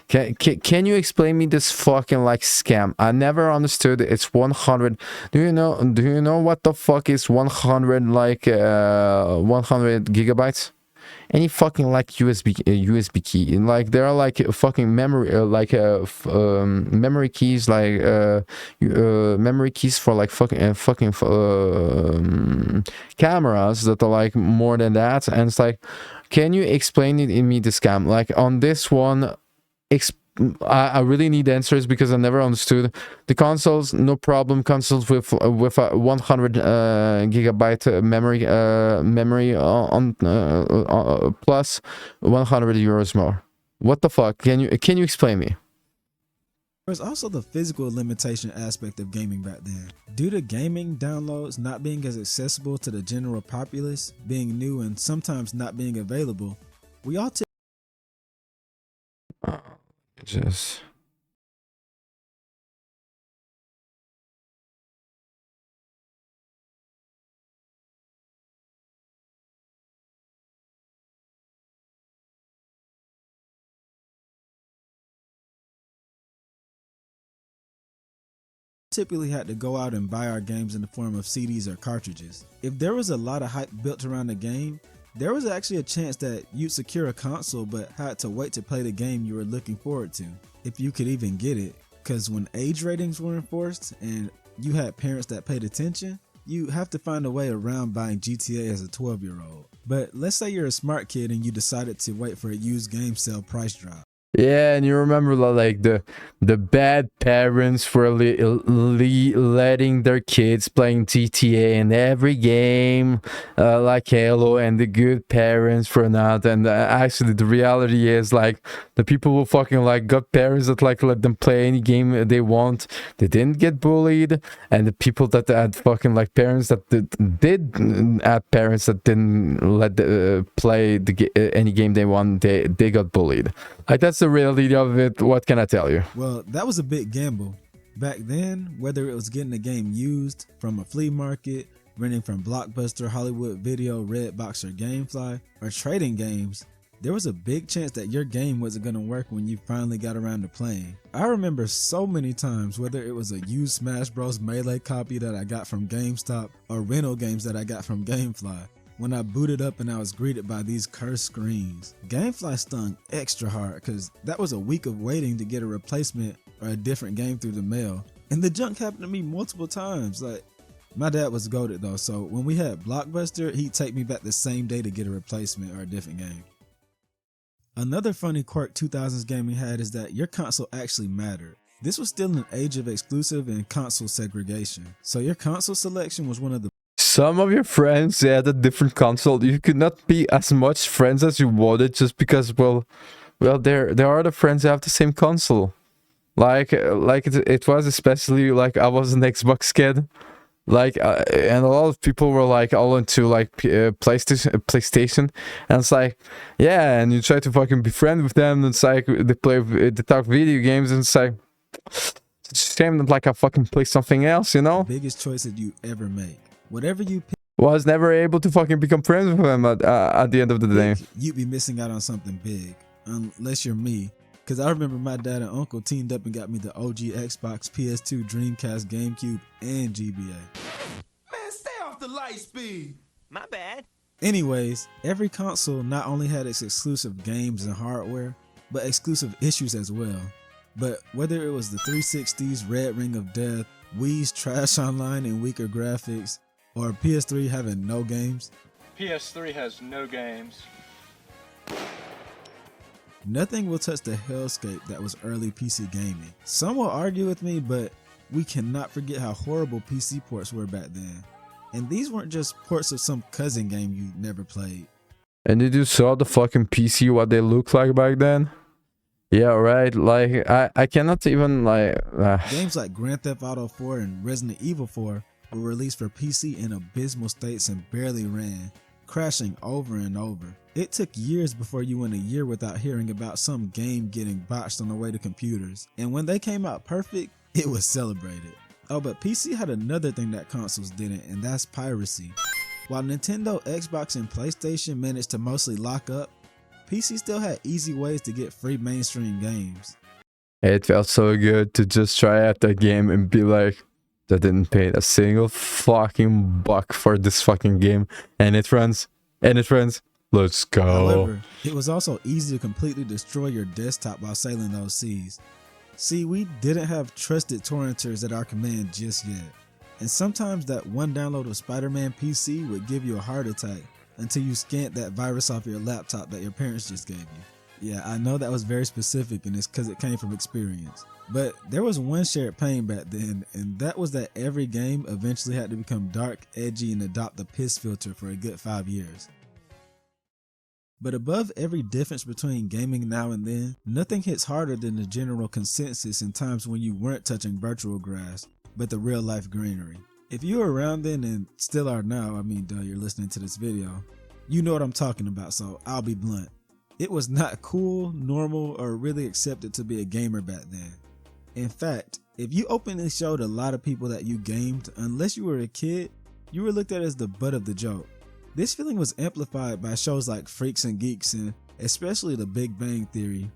can you explain me this fucking like scam? I never understood. It's 100. Do you know what the fuck is 100, like 100 gigabytes? Any fucking like USB key, like there are like fucking memory memory keys, like memory keys for like fucking cameras that are like more than that. And it's like, can you explain it in me the scam? Like on this one, I really need answers because I never understood. The consoles, no problem. Consoles with a 100 gigabyte memory on plus 100 euros more. What the fuck? Can you explain me? There's also the physical limitation aspect of gaming back then. Due to gaming downloads not being as accessible to the general populace, being new and sometimes not being available, we all just typically had to go out and buy our games in the form of CDs or cartridges. If there was a lot of hype built around the game, there was actually a chance that you'd secure a console but had to wait to play the game you were looking forward to, if you could even get it. Because when age ratings were enforced and you had parents that paid attention, you have to find a way around buying GTA as a 12-year-old. But let's say you're a smart kid and you decided to wait for a used game sale price drop. Yeah, and you remember like the bad parents were letting their kids playing GTA in every game, like Halo, and the good parents were not. And actually, the reality is like the people who fucking like got parents that like let them play any game they want, they didn't get bullied, and the people that had fucking like parents that did have parents that didn't let play any game they want, they got bullied. Like, that's the reality of it. What can I tell you? Well, that was a big gamble. Back then, whether it was getting a game used from a flea market, renting from Blockbuster, Hollywood Video, Redbox, or Gamefly, or trading games, there was a big chance that your game wasn't going to work when you finally got around to playing. I remember so many times, whether it was a used Smash Bros. Melee copy that I got from GameStop or rental games that I got from Gamefly, when I booted up and I was greeted by these cursed screens. Gamefly stung extra hard because that was a week of waiting to get a replacement or a different game through the mail. And the junk happened to me multiple times. Like, my dad was goated though, so when we had Blockbuster, he'd take me back the same day to get a replacement or a different game. Another funny quirk 2000s gaming had is that your console actually mattered. This was still an age of exclusive and console segregation, so your console selection was one of the Some of your friends had a different console. You could not be as much friends as you wanted just because, well, there are the friends who have the same console. Like it was especially like I was an Xbox kid, like and a lot of people were like all into like PlayStation, and it's like, yeah, and you try to fucking be friends with them, and it's like they talk video games, and it's like, it's a shame that like I fucking play something else, you know. Biggest choice that you ever make. Whatever you pick, was never able to fucking become friends with them at the end of the day. You'd be missing out on something big, unless you're me. Because I remember my dad and uncle teamed up and got me the OG Xbox, PS2, Dreamcast, GameCube, and GBA. Man, stay off the light speed. My bad. Anyways, every console not only had its exclusive games and hardware, but exclusive issues as well. But whether it was the 360's Red Ring of Death, Wii's trash online and weaker graphics, or PS3 having no games, PS3 has no games. Nothing will touch the hellscape that was early PC gaming. Some will argue with me, but we cannot forget how horrible PC ports were back then. And these weren't just ports of some cousin game you never played. And did you saw the fucking PC, what they looked like back then? Yeah, right. Like, I cannot even, like... Games like Grand Theft Auto 4 and Resident Evil 4 were released for PC in abysmal states and barely ran, crashing over and over. It took years before you went a year without hearing about some game getting botched on the way to computers. And when they came out perfect, it was celebrated. Oh, but PC had another thing that consoles didn't, and that's piracy. While Nintendo, Xbox, and PlayStation managed to mostly lock up, PC still had easy ways to get free mainstream games. It felt so good to just try out that game and be like, I didn't pay a single fucking buck for this fucking game, and it runs, let's go. However, it was also easy to completely destroy your desktop while sailing those seas. See, we didn't have trusted torrenters at our command just yet, and sometimes that one download of Spider-Man PC would give you a heart attack until you scanned that virus off your laptop that your parents just gave you. Yeah, I know that was very specific, and it's because it came from experience. But there was one shared pain back then, and that was that every game eventually had to become dark, edgy, and adopt the piss filter for a good 5 years. But above every difference between gaming now and then, nothing hits harder than the general consensus in times when you weren't touching virtual grass, but the real life greenery. If you were around then and still are now, I mean, duh, you're listening to this video, you know what I'm talking about, so I'll be blunt. It was not cool, normal, or really accepted to be a gamer back then. In fact, if you openly showed a lot of people that you gamed, unless you were a kid, you were looked at as the butt of the joke. This feeling was amplified by shows like Freaks and Geeks and especially The Big Bang Theory.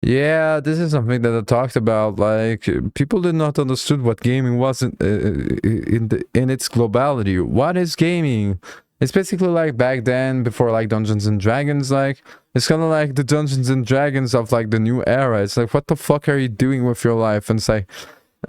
Yeah, this is something that I talked about. Like, people did not understood what gaming was in its globality. What is gaming? It's basically like back then, before like Dungeons and Dragons. Like, it's kind of like the Dungeons and Dragons of like the new era. It's like, what the fuck are you doing with your life? And it's like,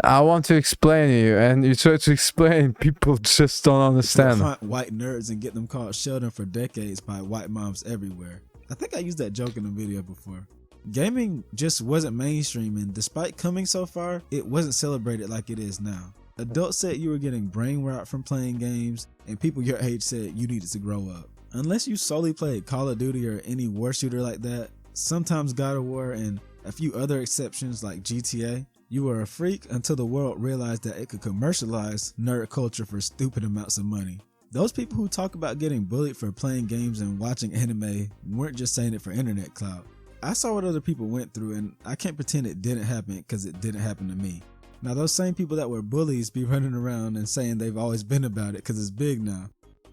I want to explain to you, and you try to explain, people just don't understand. Hunt white nerds and get them called Sheldon for decades by white moms everywhere. I think I used that joke in a video before. Gaming just wasn't mainstream, and despite coming so far, it wasn't celebrated like it is now. Adults said you were getting brain rot from playing games, and people your age said you needed to grow up. Unless you solely played Call of Duty or any war shooter like that, sometimes God of War and a few other exceptions like GTA, you were a freak until the world realized that it could commercialize nerd culture for stupid amounts of money. Those people who talk about getting bullied for playing games and watching anime weren't just saying it for internet clout. I saw what other people went through, and I can't pretend it didn't happen because it didn't happen to me. Now those same people that were bullies be running around and saying they've always been about it because it's big now.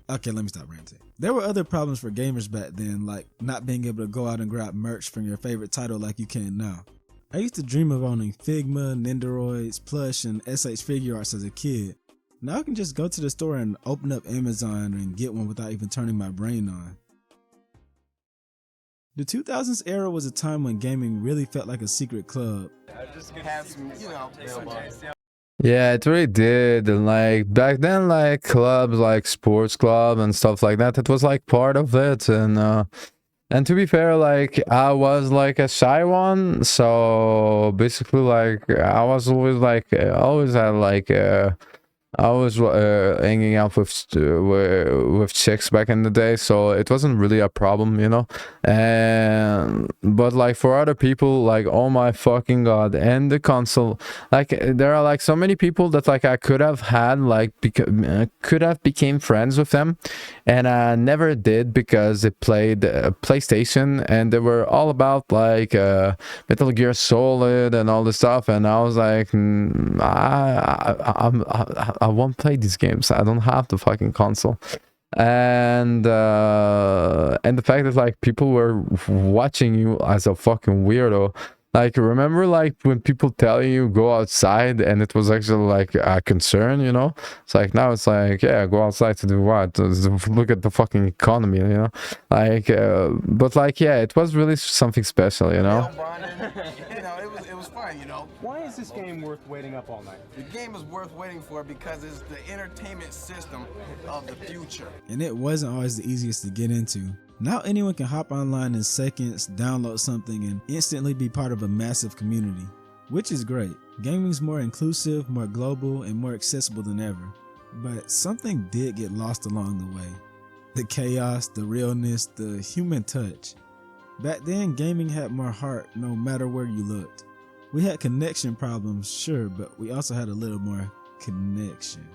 Okay, let me stop ranting. There were other problems for gamers back then, like not being able to go out and grab merch from your favorite title like you can now. I used to dream of owning Figma, Nendoroids, Plush, and SH figure arts as a kid. Now I can just go to the store and open up Amazon and get one without even turning my brain on. The 2000s era was a time when gaming really felt like a secret club. Yeah, it really did. And like back then, like clubs like sports club and stuff like that, it was like part of it. And to be fair, like I was like a shy one, so basically like I was always like always had like I was hanging out with chicks back in the day, so it wasn't really a problem, you know. And but like for other people, like oh my fucking god, and the console, like there are like so many people that like I could have had like could have became friends with them, and I never did because they played PlayStation and they were all about like Metal Gear Solid and all this stuff, and I was like I won't play these games. I don't have the fucking console. And the fact that like people were watching you as a fucking weirdo. Like remember like when people tell you go outside and it was actually like a concern, you know? It's like now it's like, yeah, go outside to do what? Look at the fucking economy, you know? Like but like yeah, it was really something special, you know? You know, it was fun, you know. Why is this game worth waiting up all night? The game is worth waiting for because it's the entertainment system of the future. And it wasn't always the easiest to get into. Now anyone can hop online in seconds, download something, and instantly be part of a massive community, which is great. Gaming's more inclusive, more global, and more accessible than ever. But something did get lost along the way. The chaos, the realness, the human touch. Back then, gaming had more heart no matter where you looked. We had connection problems, sure, but we also had a little more connection.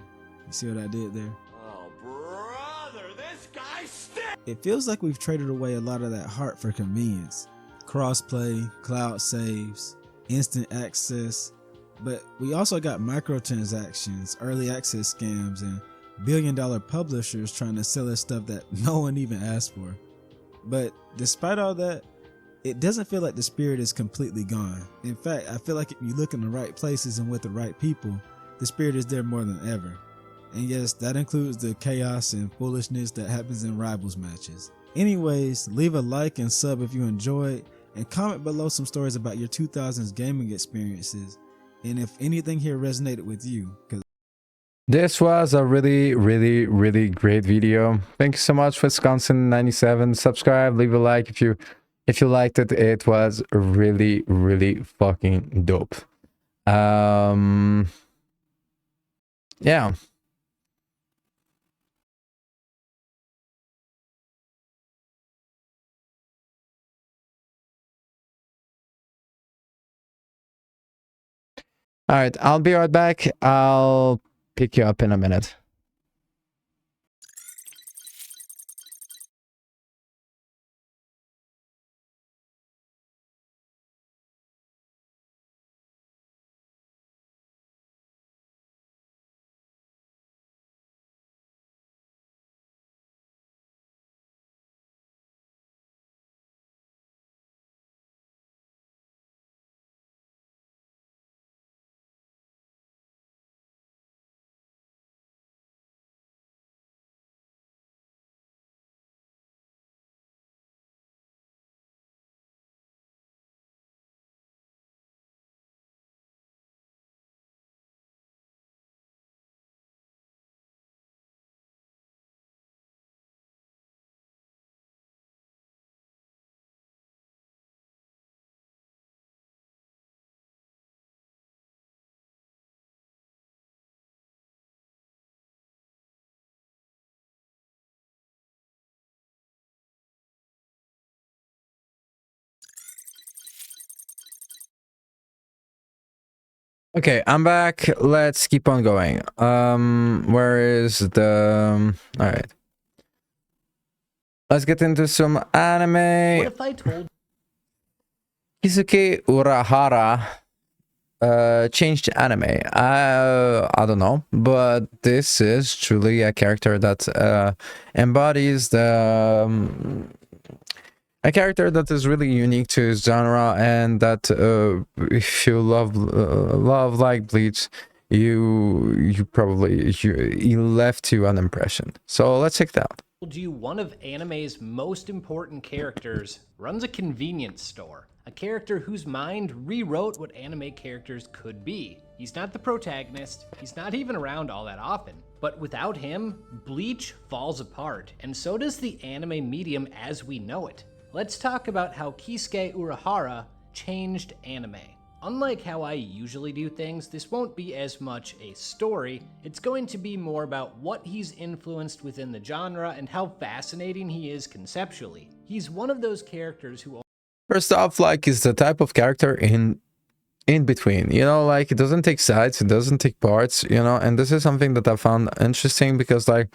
You see what I did there? Oh, brother, this guy stinks! It feels like we've traded away a lot of that heart for convenience. Crossplay, cloud saves, instant access, but we also got microtransactions, early access scams, and billion-dollar publishers trying to sell us stuff that no one even asked for. But despite all that, it doesn't feel like the spirit is completely gone. In fact, I feel like if you look in the right places and with the right people, the spirit is there more than ever. And yes, that includes the chaos and foolishness that happens in rivals matches. Anyways, leave a like and sub if you enjoyed, and comment below some stories about your 2000s gaming experiences, and if anything here resonated with you. This was a really great video. Thank you so much, Wisconsin97. Subscribe, leave a like if you liked it. It was really fucking dope. Yeah. All right, I'll be right back. I'll pick you up in a minute. Okay, I'm back. Let's keep on going. Where is the... all right. Let's get into some anime. What if I told Kisuke Urahara changed anime. I don't know, but this is truly a character that embodies the a character that is really unique to his genre, and that if you love like Bleach, you probably he left you an impression. So let's check that out. you one of anime's most important characters runs a convenience store. A character whose mind rewrote what anime characters could be. He's not the protagonist, he's not even around all that often. But without him, Bleach falls apart, and so does the anime medium as we know it. Let's talk about how Kisuke Urahara changed anime. Unlike how I usually do things, this won't be as much a story. It's going to be more about what he's influenced within the genre and how fascinating he is conceptually. He's one of those characters who... First off, like, he's the type of character in between, you know, like, it doesn't take sides, it doesn't take parts, you know, and this is something that I found interesting because, like,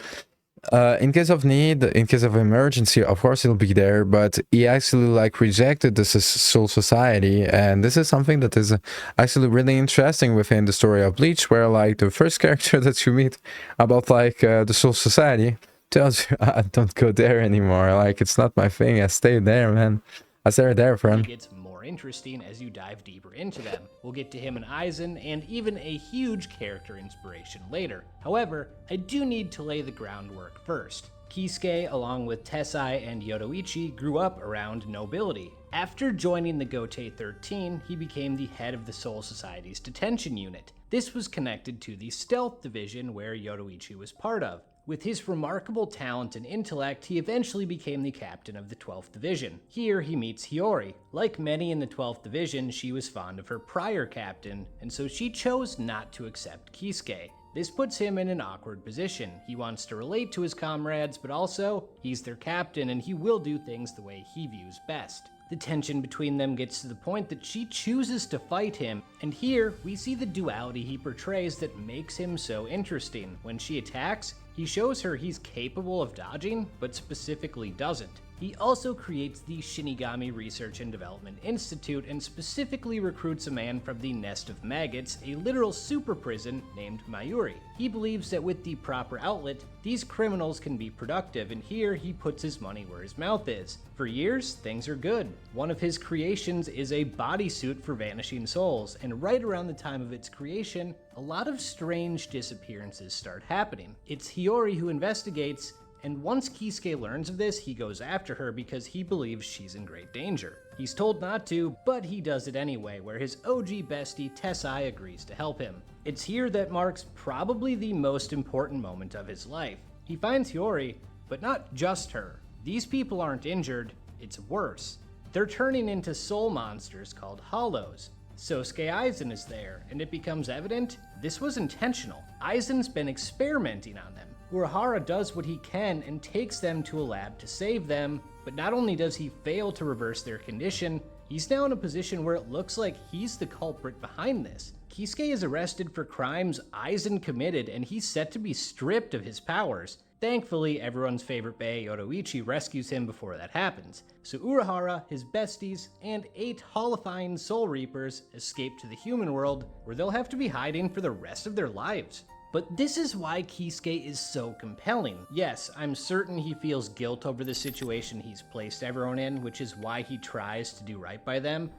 in case of need, in case of emergency, of course he'll be there, but he actually like rejected the soul society, and this is something that is actually really interesting within the story of Bleach, where like the first character that you meet about like the soul society tells you, I don't go there anymore, like it's not my thing, I stay there, man. I stay there, friend. It gets more interesting as you dive deeper into them. We'll get to him and Aizen, and even a huge character inspiration later. However, I do need to lay the groundwork first. Kisuke, along with Tessai and Yodoichi, grew up around nobility. After joining the Gotei 13, he became the head of the Soul Society's detention unit. This was connected to the Stealth Division, where Yodoichi was part of. With his remarkable talent and intellect, he eventually became the captain of the 12th Division. Here, he meets Hiyori. Like many in the 12th Division, she was fond of her prior captain, and so she chose not to accept Kisuke. This puts him in an awkward position. He wants to relate to his comrades, but also, he's their captain and he will do things the way he views best. The tension between them gets to the point that she chooses to fight him, and here we see the duality he portrays that makes him so interesting. When she attacks, he shows her he's capable of dodging, but specifically doesn't. He also creates the Shinigami Research and Development Institute and specifically recruits a man from the Nest of Maggots, a literal super prison named Mayuri. He believes that with the proper outlet, these criminals can be productive, and here he puts his money where his mouth is. For years, things are good. One of his creations is a bodysuit for vanishing souls, and right around the time of its creation, a lot of strange disappearances start happening. It's Hiyori who investigates, and once Kisuke learns of this, he goes after her because he believes she's in great danger. He's told not to, but he does it anyway, where his OG bestie Tessai agrees to help him. It's here that marks probably the most important moment of his life. He finds Hiyori, but not just her. These people aren't injured, it's worse. They're turning into soul monsters called Hollows. Sosuke Aizen is there, and it becomes evident this was intentional. Aizen's been experimenting on them. Urahara does what he can and takes them to a lab to save them, but not only does he fail to reverse their condition, he's now in a position where it looks like he's the culprit behind this. Kisuke is arrested for crimes Aizen committed, and he's set to be stripped of his powers. Thankfully, everyone's favorite bae, Yodoichi, rescues him before that happens. So Urahara, his besties, and 8 Holofying Soul Reapers escape to the human world, where they'll have to be hiding for the rest of their lives. But this is why Kisuke is so compelling. Yes, I'm certain he feels guilt over the situation he's placed everyone in, which is why he tries to do right by them.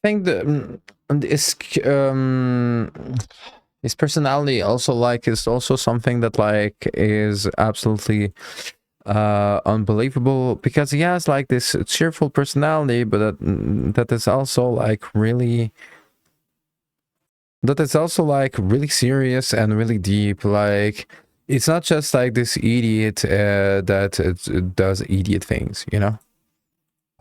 I think his personality also like is also something that like is absolutely unbelievable, because he has like this cheerful personality, but that is also like really serious and really deep. Like, it's not just like this idiot that does idiot things, you know?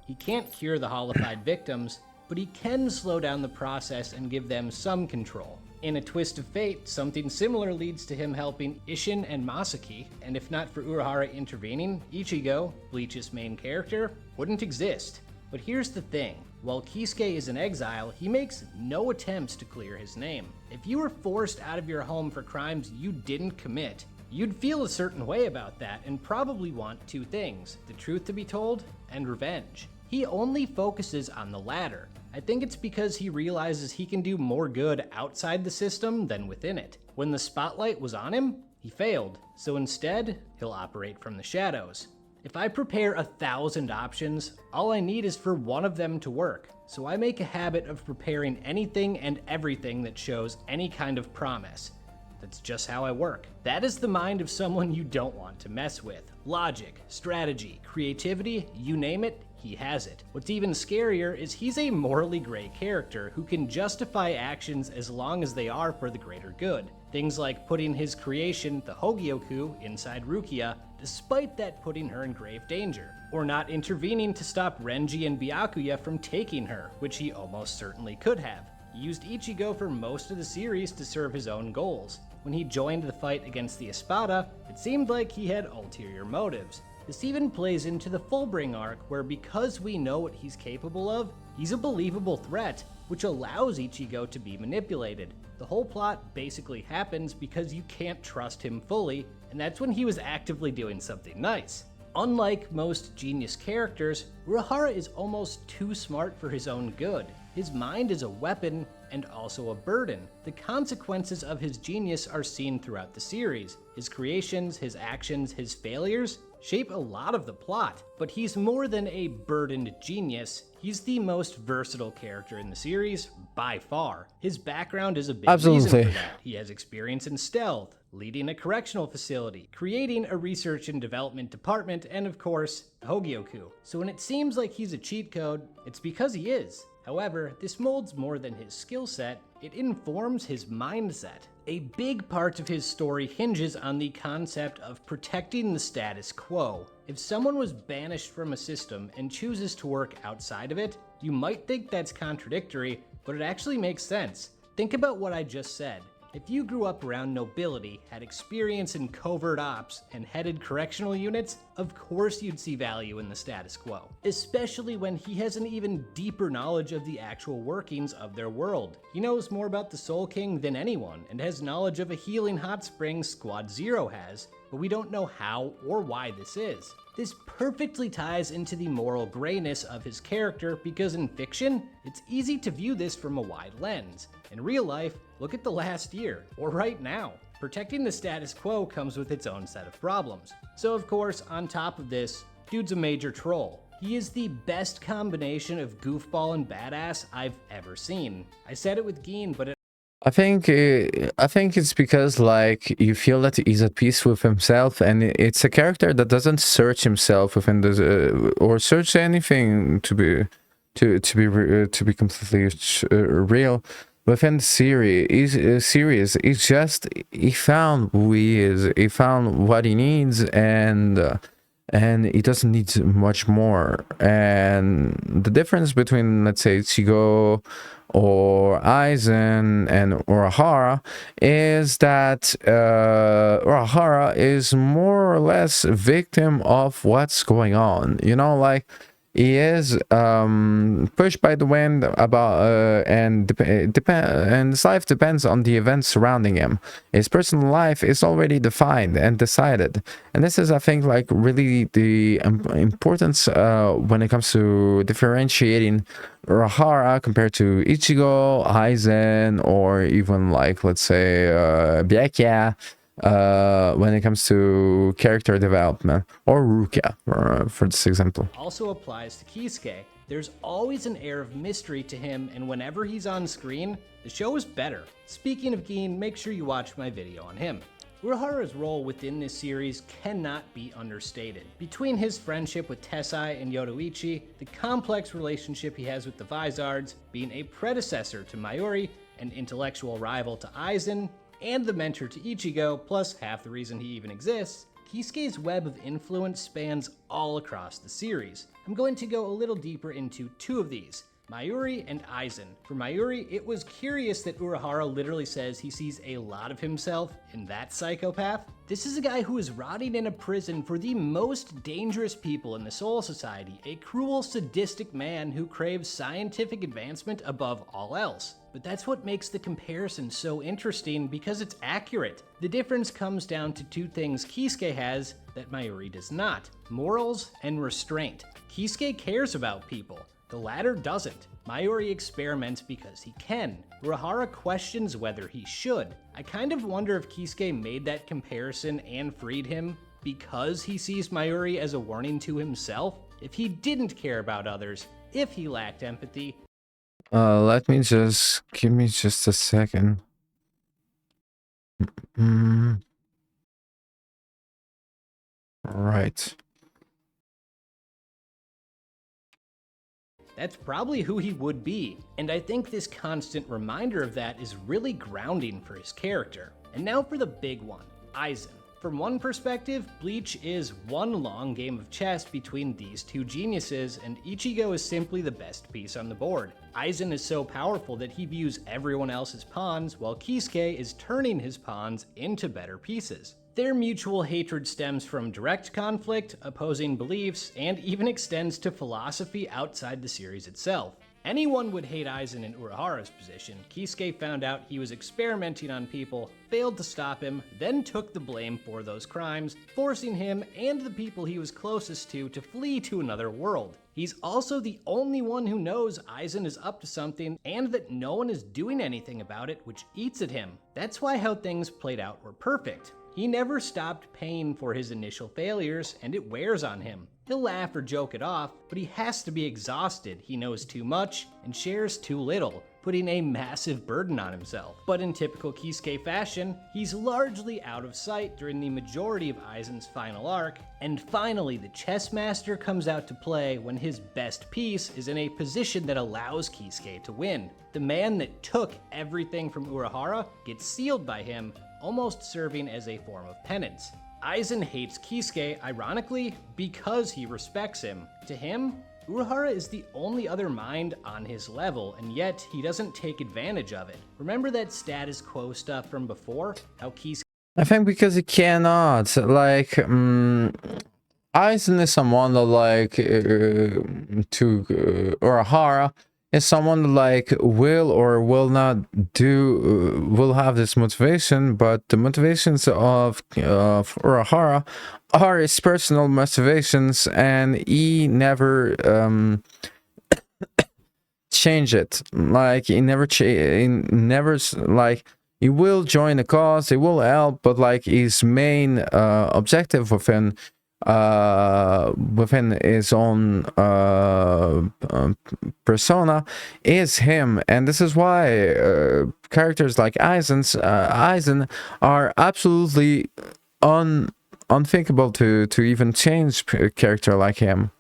He can't cure the holified victims, but he can slow down the process and give them some control. In a twist of fate, something similar leads to him helping Isshin and Masaki, and if not for Urahara intervening, Ichigo, Bleach's main character, wouldn't exist. But here's the thing, while Kisuke is in exile, he makes no attempts to clear his name. If you were forced out of your home for crimes you didn't commit, you'd feel a certain way about that and probably want two things, the truth to be told and revenge. He only focuses on the latter. I think it's because he realizes he can do more good outside the system than within it. When the spotlight was on him, he failed, so instead, he'll operate from the shadows. If I prepare 1,000 options, all I need is for one of them to work, so I make a habit of preparing anything and everything that shows any kind of promise. That's just how I work. That is the mind of someone you don't want to mess with. Logic, strategy, creativity, you name it, he has it. What's even scarier is he's a morally gray character who can justify actions as long as they are for the greater good. Things like putting his creation, the Hogyoku, inside Rukia, despite that putting her in grave danger. Or not intervening to stop Renji and Byakuya from taking her, which he almost certainly could have. He used Ichigo for most of the series to serve his own goals. When he joined the fight against the Espada, it seemed like he had ulterior motives. This even plays into the Fullbring arc, where because we know what he's capable of, he's a believable threat, which allows Ichigo to be manipulated. The whole plot basically happens because you can't trust him fully, and that's when he was actively doing something nice. Unlike most genius characters, Urahara is almost too smart for his own good. His mind is a weapon and also a burden. The consequences of his genius are seen throughout the series. His creations, his actions, his failures shape a lot of the plot, but he's more than a burdened genius. He's the most versatile character in the series, by far. His background is a big reason for that. He has experience in stealth, leading a correctional facility, creating a research and development department, and of course, the Hogyoku. So when it seems like he's a cheat code, it's because he is. However, this molds more than his skill set, it informs his mindset. A big part of his story hinges on the concept of protecting the status quo. If someone was banished from a system and chooses to work outside of it, you might think that's contradictory, but it actually makes sense. Think about what I just said. If you grew up around nobility, had experience in covert ops, and headed correctional units, of course you'd see value in the status quo. Especially when he has an even deeper knowledge of the actual workings of their world. He knows more about the Soul King than anyone, and has knowledge of a healing hot spring Squad Zero has, but we don't know how or why this is. This perfectly ties into the moral grayness of his character because in fiction, it's easy to view this from a wide lens. In real life, look at the last year, or right now. Protecting the status quo comes with its own set of problems. So of course, on top of this, dude's a major troll. He is the best combination of goofball and badass I've ever seen. I said it with Geen, but I think it's because like you feel that he's at peace with himself, and it's a character that doesn't search himself within the or search anything to be completely real within the series. It's just he found who he is, he found what he needs, and he doesn't need much more. And the difference between, let's say, Ichigo or Aizen and Urahara is that Urahara is more or less a victim of what's going on. You know, like he is pushed by the wind and his life depends on the events surrounding him. His personal life is already defined and decided, and this is, I think, like really the importance when it comes to differentiating Urahara compared to Ichigo, Aizen, or even like, let's say, Byakuya, when it comes to character development, or Rukia, for this example. Also applies to Kisuke. There's always an air of mystery to him, and whenever he's on screen, the show is better. Speaking of Geen, make sure you watch my video on him. Urahara's role within this series cannot be understated. Between his friendship with Tessai and Yoruichi, the complex relationship he has with the Vizards, being a predecessor to Mayuri, an intellectual rival to Aizen, and the mentor to Ichigo, plus half the reason he even exists, Kisuke's web of influence spans all across the series. I'm going to go a little deeper into two of these. Mayuri and Aizen. For Mayuri, it was curious that Urahara literally says he sees a lot of himself in that psychopath. This is a guy who is rotting in a prison for the most dangerous people in the Soul Society, a cruel, sadistic man who craves scientific advancement above all else. But that's what makes the comparison so interesting, because it's accurate. The difference comes down to two things Kisuke has that Mayuri does not: morals and restraint. Kisuke cares about people. The latter doesn't. Mayuri experiments because he can. Urahara questions whether he should. I kind of wonder if Kisuke made that comparison and freed him because he sees Mayuri as a warning to himself. If he didn't care about others, if he lacked empathy. Let me just give me just a second. Right. That's probably who he would be, and I think this constant reminder of that is really grounding for his character. And now for the big one, Aizen. From one perspective, Bleach is one long game of chess between these two geniuses, and Ichigo is simply the best piece on the board. Aizen is so powerful that he views everyone else's pawns, while Kisuke is turning his pawns into better pieces. Their mutual hatred stems from direct conflict, opposing beliefs, and even extends to philosophy outside the series itself. Anyone would hate Aizen in Urahara's position. Kisuke found out he was experimenting on people, failed to stop him, then took the blame for those crimes, forcing him and the people he was closest to flee to another world. He's also the only one who knows Aizen is up to something and that no one is doing anything about it, which eats at him. That's why how things played out were perfect. He never stopped paying for his initial failures, and it wears on him. He'll laugh or joke it off, but he has to be exhausted. He knows too much and shares too little, putting a massive burden on himself. But in typical Kisuke fashion, he's largely out of sight during the majority of Aizen's final arc, and finally the chess master comes out to play when his best piece is in a position that allows Kisuke to win. The man that took everything from Urahara gets sealed by him, almost serving as a form of penance. Aizen hates Kisuke, ironically, because he respects him. To him, Urahara is the only other mind on his level, and yet he doesn't take advantage of it. Remember that status quo stuff from before? How Kisuke... I think because he cannot. Like, Aizen is someone that, like, to Urahara is someone that, like, will or will not do, will have this motivation, but the motivations of Urahara are his personal motivations, and he never change it. Like, he never like, he will join the cause, he will help, but like his main objective within his own persona is him. And this is why characters like Aizen are absolutely unthinkable to even change a character like him.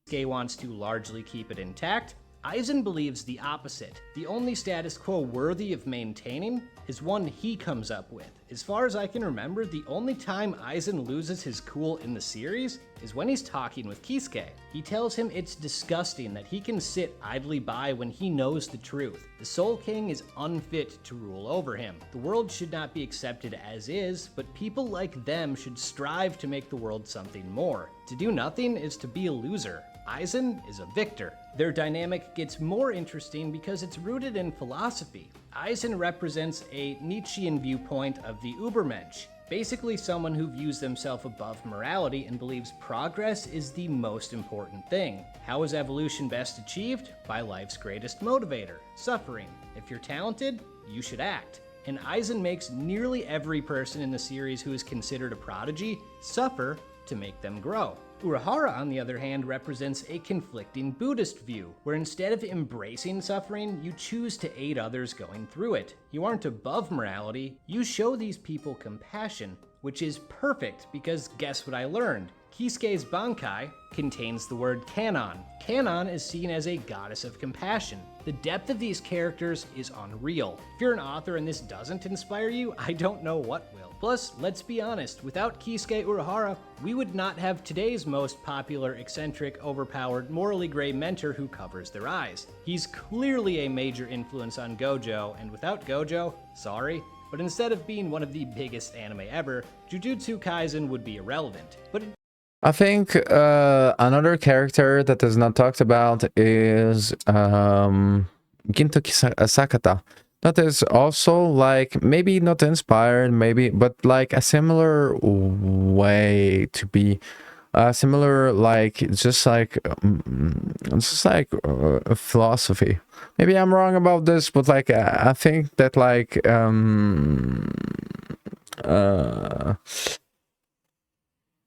Kisuke wants to largely keep it intact. Aizen believes the opposite. The only status quo worthy of maintaining is one he comes up with. As far as I can remember, the only time Aizen loses his cool in the series is when he's talking with Kisuke. He tells him it's disgusting that he can sit idly by when he knows the truth. The Soul King is unfit to rule over him. The world should not be accepted as is, but people like them should strive to make the world something more. To do nothing is to be a loser. Aizen is a victor. Their dynamic gets more interesting because it's rooted in philosophy. Aizen represents a Nietzschean viewpoint of the Übermensch, basically someone who views themselves above morality and believes progress is the most important thing. How is evolution best achieved? By life's greatest motivator, suffering. If you're talented, you should act. And Aizen makes nearly every person in the series who is considered a prodigy suffer to make them grow. Urahara, on the other hand, represents a conflicting Buddhist view, where instead of embracing suffering, you choose to aid others going through it. You aren't above morality, you show these people compassion, which is perfect because guess what I learned? Kisuke's Bankai contains the word Kanon. Kanon is seen as a goddess of compassion. The depth of these characters is unreal. If you're an author and this doesn't inspire you, I don't know what will. Plus, let's be honest, without Kisuke Urahara, we would not have today's most popular, eccentric, overpowered, morally gray mentor who covers their eyes. He's clearly a major influence on Gojo, and without Gojo, sorry, but instead of being one of the biggest anime ever, Jujutsu Kaisen would be irrelevant. But I think another character that is not talked about is Ginto Sakata. That is also like maybe not inspired, maybe, but like a similar way to be similar, like just like a philosophy. Maybe I'm wrong about this, but like I think that like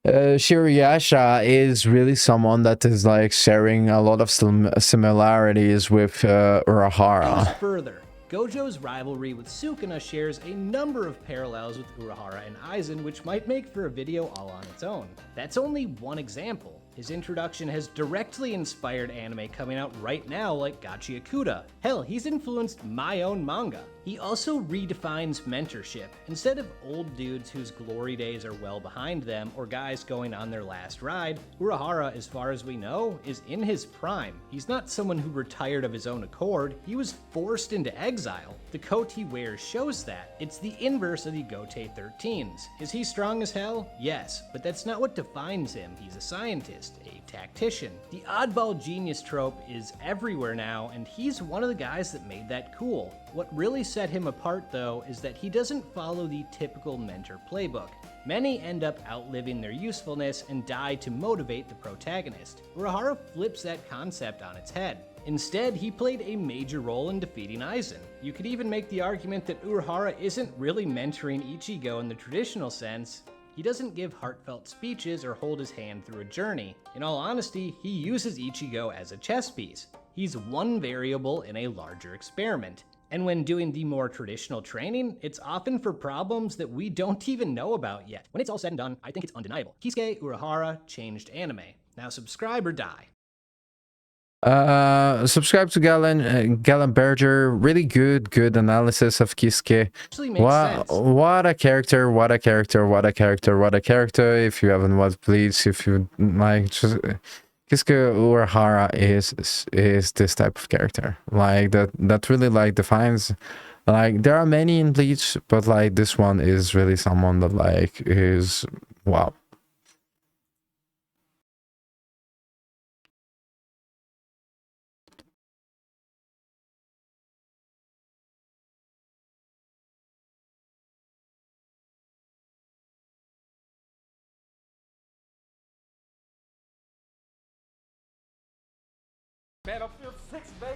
Shirayasha is really someone that is like sharing a lot of similarities with Urahara. Further, Gojo's rivalry with Sukuna shares a number of parallels with Urahara and Aizen, which might make for a video all on its own. That's only one example. His introduction has directly inspired anime coming out right now like Gachi Akuda. Hell, he's influenced my own manga. He also redefines mentorship. Instead of old dudes whose glory days are well behind them, or guys going on their last ride, Urahara, as far as we know, is in his prime. He's not someone who retired of his own accord, he was forced into exile. The coat he wears shows that. It's the inverse of the Gotei 13s. Is he strong as hell? Yes, but that's not what defines him. He's a scientist, a tactician. The oddball genius trope is everywhere now, and he's one of the guys that made that cool. What really set him apart, though, is that he doesn't follow the typical mentor playbook. Many end up outliving their usefulness and die to motivate the protagonist. Urahara flips that concept on its head. Instead, he played a major role in defeating Aizen. You could even make the argument that Urahara isn't really mentoring Ichigo in the traditional sense. He doesn't give heartfelt speeches or hold his hand through a journey. In all honesty, he uses Ichigo as a chess piece. He's one variable in a larger experiment. And when doing the more traditional training, it's often for problems that we don't even know about yet. When it's all said and done, I think it's undeniable. Kisuke Urahara changed anime. Now subscribe or die. Subscribe to Galen Berger. Really good analysis of Kisuke. What a character, what a character, what a character, what a character. If you haven't watched Bleach, if you like, just Kisuke Urahara is this type of character. Like that really like defines, like there are many in Bleach, but like this one is really someone that like is wow. Battlefield 6, baby.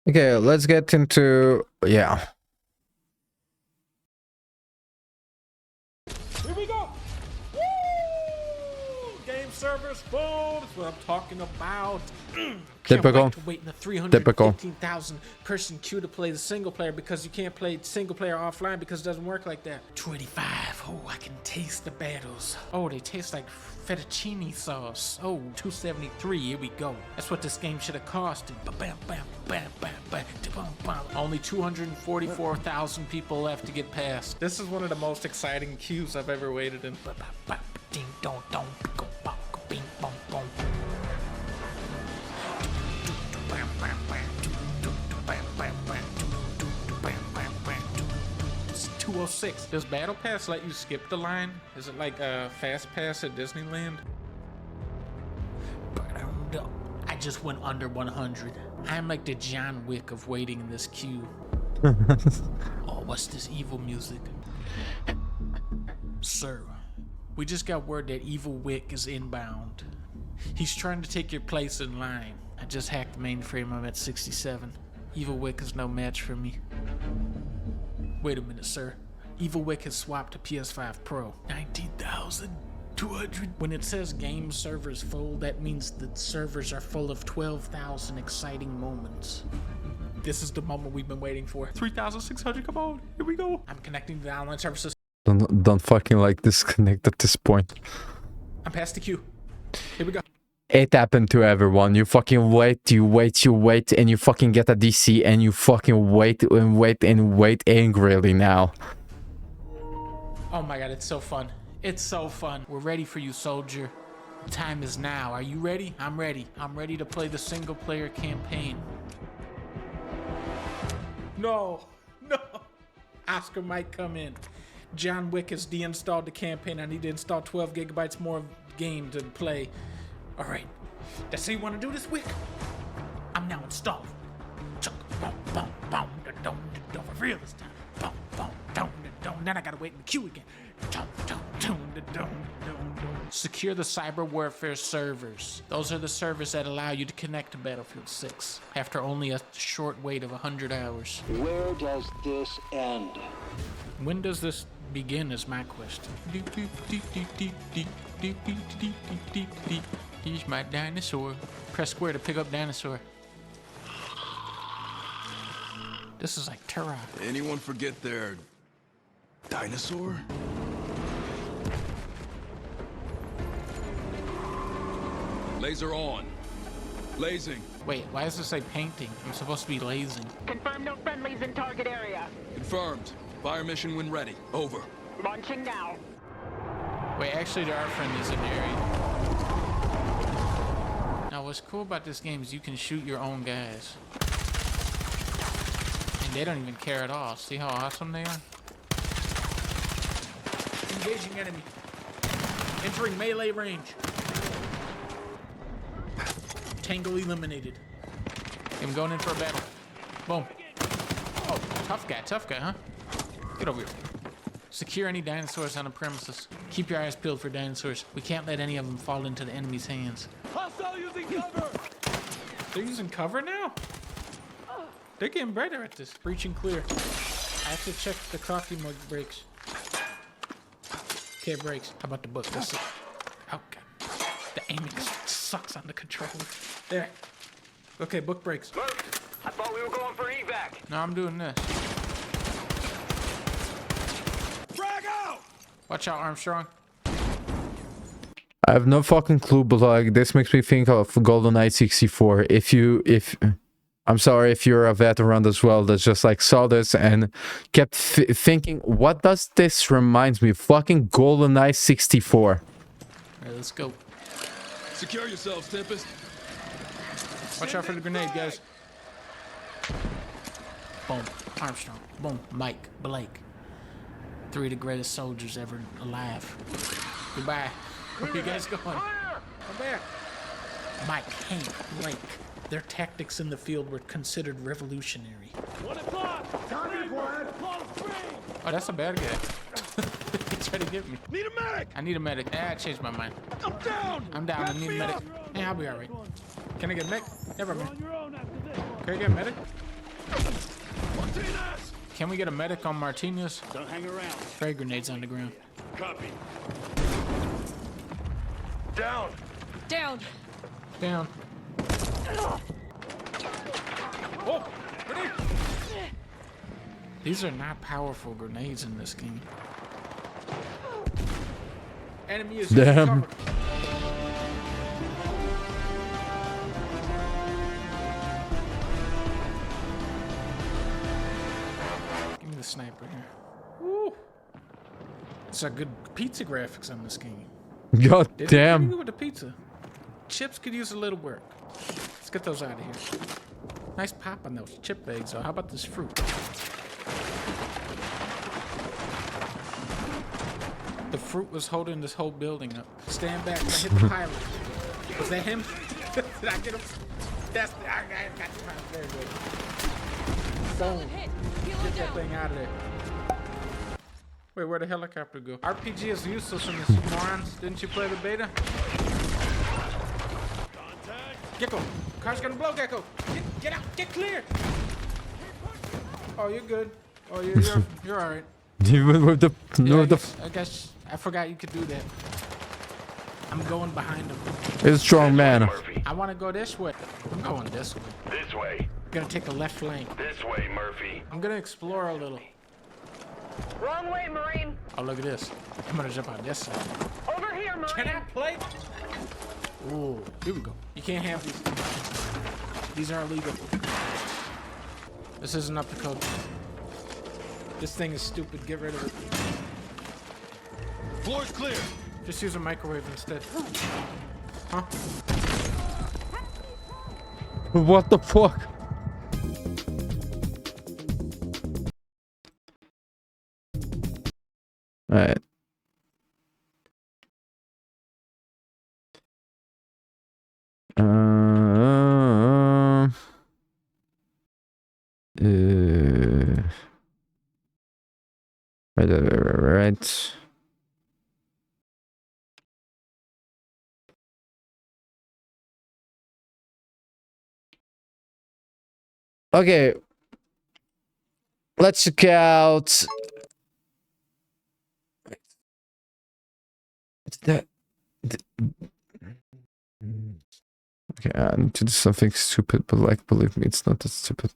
Okay, let's get into Here we go. Woo! Game servers full. That's what I'm talking about. Typical. Can't wait in the 315,000 person queue to play the single player because you can't play single player offline because it doesn't work like that. 285. Oh, I can taste the battles. Oh, they taste like fettuccine sauce. Oh, 273. Here we go. That's what this game should have costed. Bam, bam, bam, bam, bam, bam, bam. Only 244,000 people left to get past. This is one of the most exciting queues I've ever waited in. Ding dong dong, bing bong bong. 206 6. Does Battle Pass let you skip the line? Is it like a Fast Pass at Disneyland? I just went under 100. I'm like the John Wick of waiting in this queue. Oh, what's this evil music? Sir, we just got word that Evil Wick is inbound. He's trying to take your place in line. I just hacked the mainframe. I'm at 67. Evil Wick is no match for me. Wait a minute, sir. Evil Wick has swapped to PS5 Pro. 19,200. When it says game servers full, that means the servers are full of 12,000 exciting moments. This is the moment we've been waiting for. 3,600, come on, here we go. I'm connecting to the online services. Don't fucking like disconnect at this point. I'm past the queue. Here we go. It happened to everyone. You fucking wait, you wait, and you fucking get a DC, and you fucking wait and wait and wait angrily now. Oh my god, it's so fun. It's so fun. We're ready for you, soldier. Time is now. Are you ready? I'm ready. I'm ready to play the single player campaign. No, no. Oscar might come in. John Wick has deinstalled the campaign. I need to install 12 gigabytes more of game to play. All right, that's how you want to do this, Wick? I'm now installed. For real this time. Then I gotta wait in the queue again. Secure the cyber warfare servers. Those are the servers that allow you to connect to Battlefield 6 after only a short wait of 100 hours. Where does this end? When does this begin is my question. He's my dinosaur. Press square to pick up dinosaur. This is like Terra. Anyone forget their dinosaur? Laser on. Lasing. Wait, why does it say painting? I'm supposed to be lasing. Confirm no friendlies in target area. Confirmed. Fire mission when ready. Over. Launching now. Wait, actually there are friendlies in the area. Now what's cool about this game is you can shoot your own guys. And they don't even care at all. See how awesome they are? Engaging enemy. Entering melee range. Tango eliminated. I'm going in for a battle. Boom. Oh, tough guy, huh? Get over here. Secure any dinosaurs on the premises. Keep your eyes peeled for dinosaurs. We can't let any of them fall into the enemy's hands. Hostile using cover! They're using cover now? They're getting better at this. Breaching clear. I have to check the coffee mug breaks. Okay, breaks. How about the book? That's it. Okay. The aiming sucks on the controller. There. Okay, book breaks. I thought we were going for evac. No, I'm doing this. Frag out! Watch out, Armstrong. I have no fucking clue, but like this makes me think of GoldenEye 64. I'm sorry if you're a veteran as well that just like saw this and kept thinking, what does this remind me of? Fucking GoldenEye 64. Alright, let's go. Secure yourselves, Tempest. Watch out for the grenade, guys. Boom. Armstrong. Boom. Mike. Blake. 3 of the greatest soldiers ever alive. Goodbye. Where you guys going? Come back. Mike, Hank, Blake. Their tactics in the field were considered revolutionary. 1 o'clock! Time Oh, that's a bad guy. He tried to get me. Need a medic! I need a medic. I changed my mind. I'm down! I'm down. I need a medic. Yeah, I'll be alright. Can I get a medic? Never mind. Can I get a medic? Martinez! Can we get a medic on Martinez? Don't hang around. Frag grenades on the ground. Copy. Down! Down! Down. Oh! Grenade! These are not powerful grenades in this game. Enemy is damn. Give me the sniper here. Woo! It's a good pizza graphics on this game. God They did damn. pretty good with the pizza. Chips could use a little work. Let's get those out of here. Nice pop on those chip bags, though. How about this fruit? The fruit was holding this whole building up. Stand back. I hit the pilot. Was that him? Did I get him? That's I got the pilot. Very good. Boom. Get that thing out of there. Wait, where'd the helicopter go? RPG is useless from this, morons. Didn't you play the beta? Gecko. Car's gonna blow, Gecko. Get out. Get clear. Oh, you're good. Oh, you're all right. With the, I guess I forgot you could do that. I'm going behind him. It's a strong man. I want to go this way. I'm going this way. This way. I'm gonna take a left lane. This way, Murphy. I'm gonna explore a little. Wrong way, Marine. Oh, look at this. I'm gonna jump on this side. Over here, Marine. Can I play? Ooh, here we go. You can't have these. These are illegal. This isn't up to code. This thing is stupid. Get rid of it. Floor's clear. Just use a microwave instead. Huh? What the fuck? Alright. Right. Okay. Let's check out. That. Okay, I need to do something stupid, but like, believe me, it's not that stupid.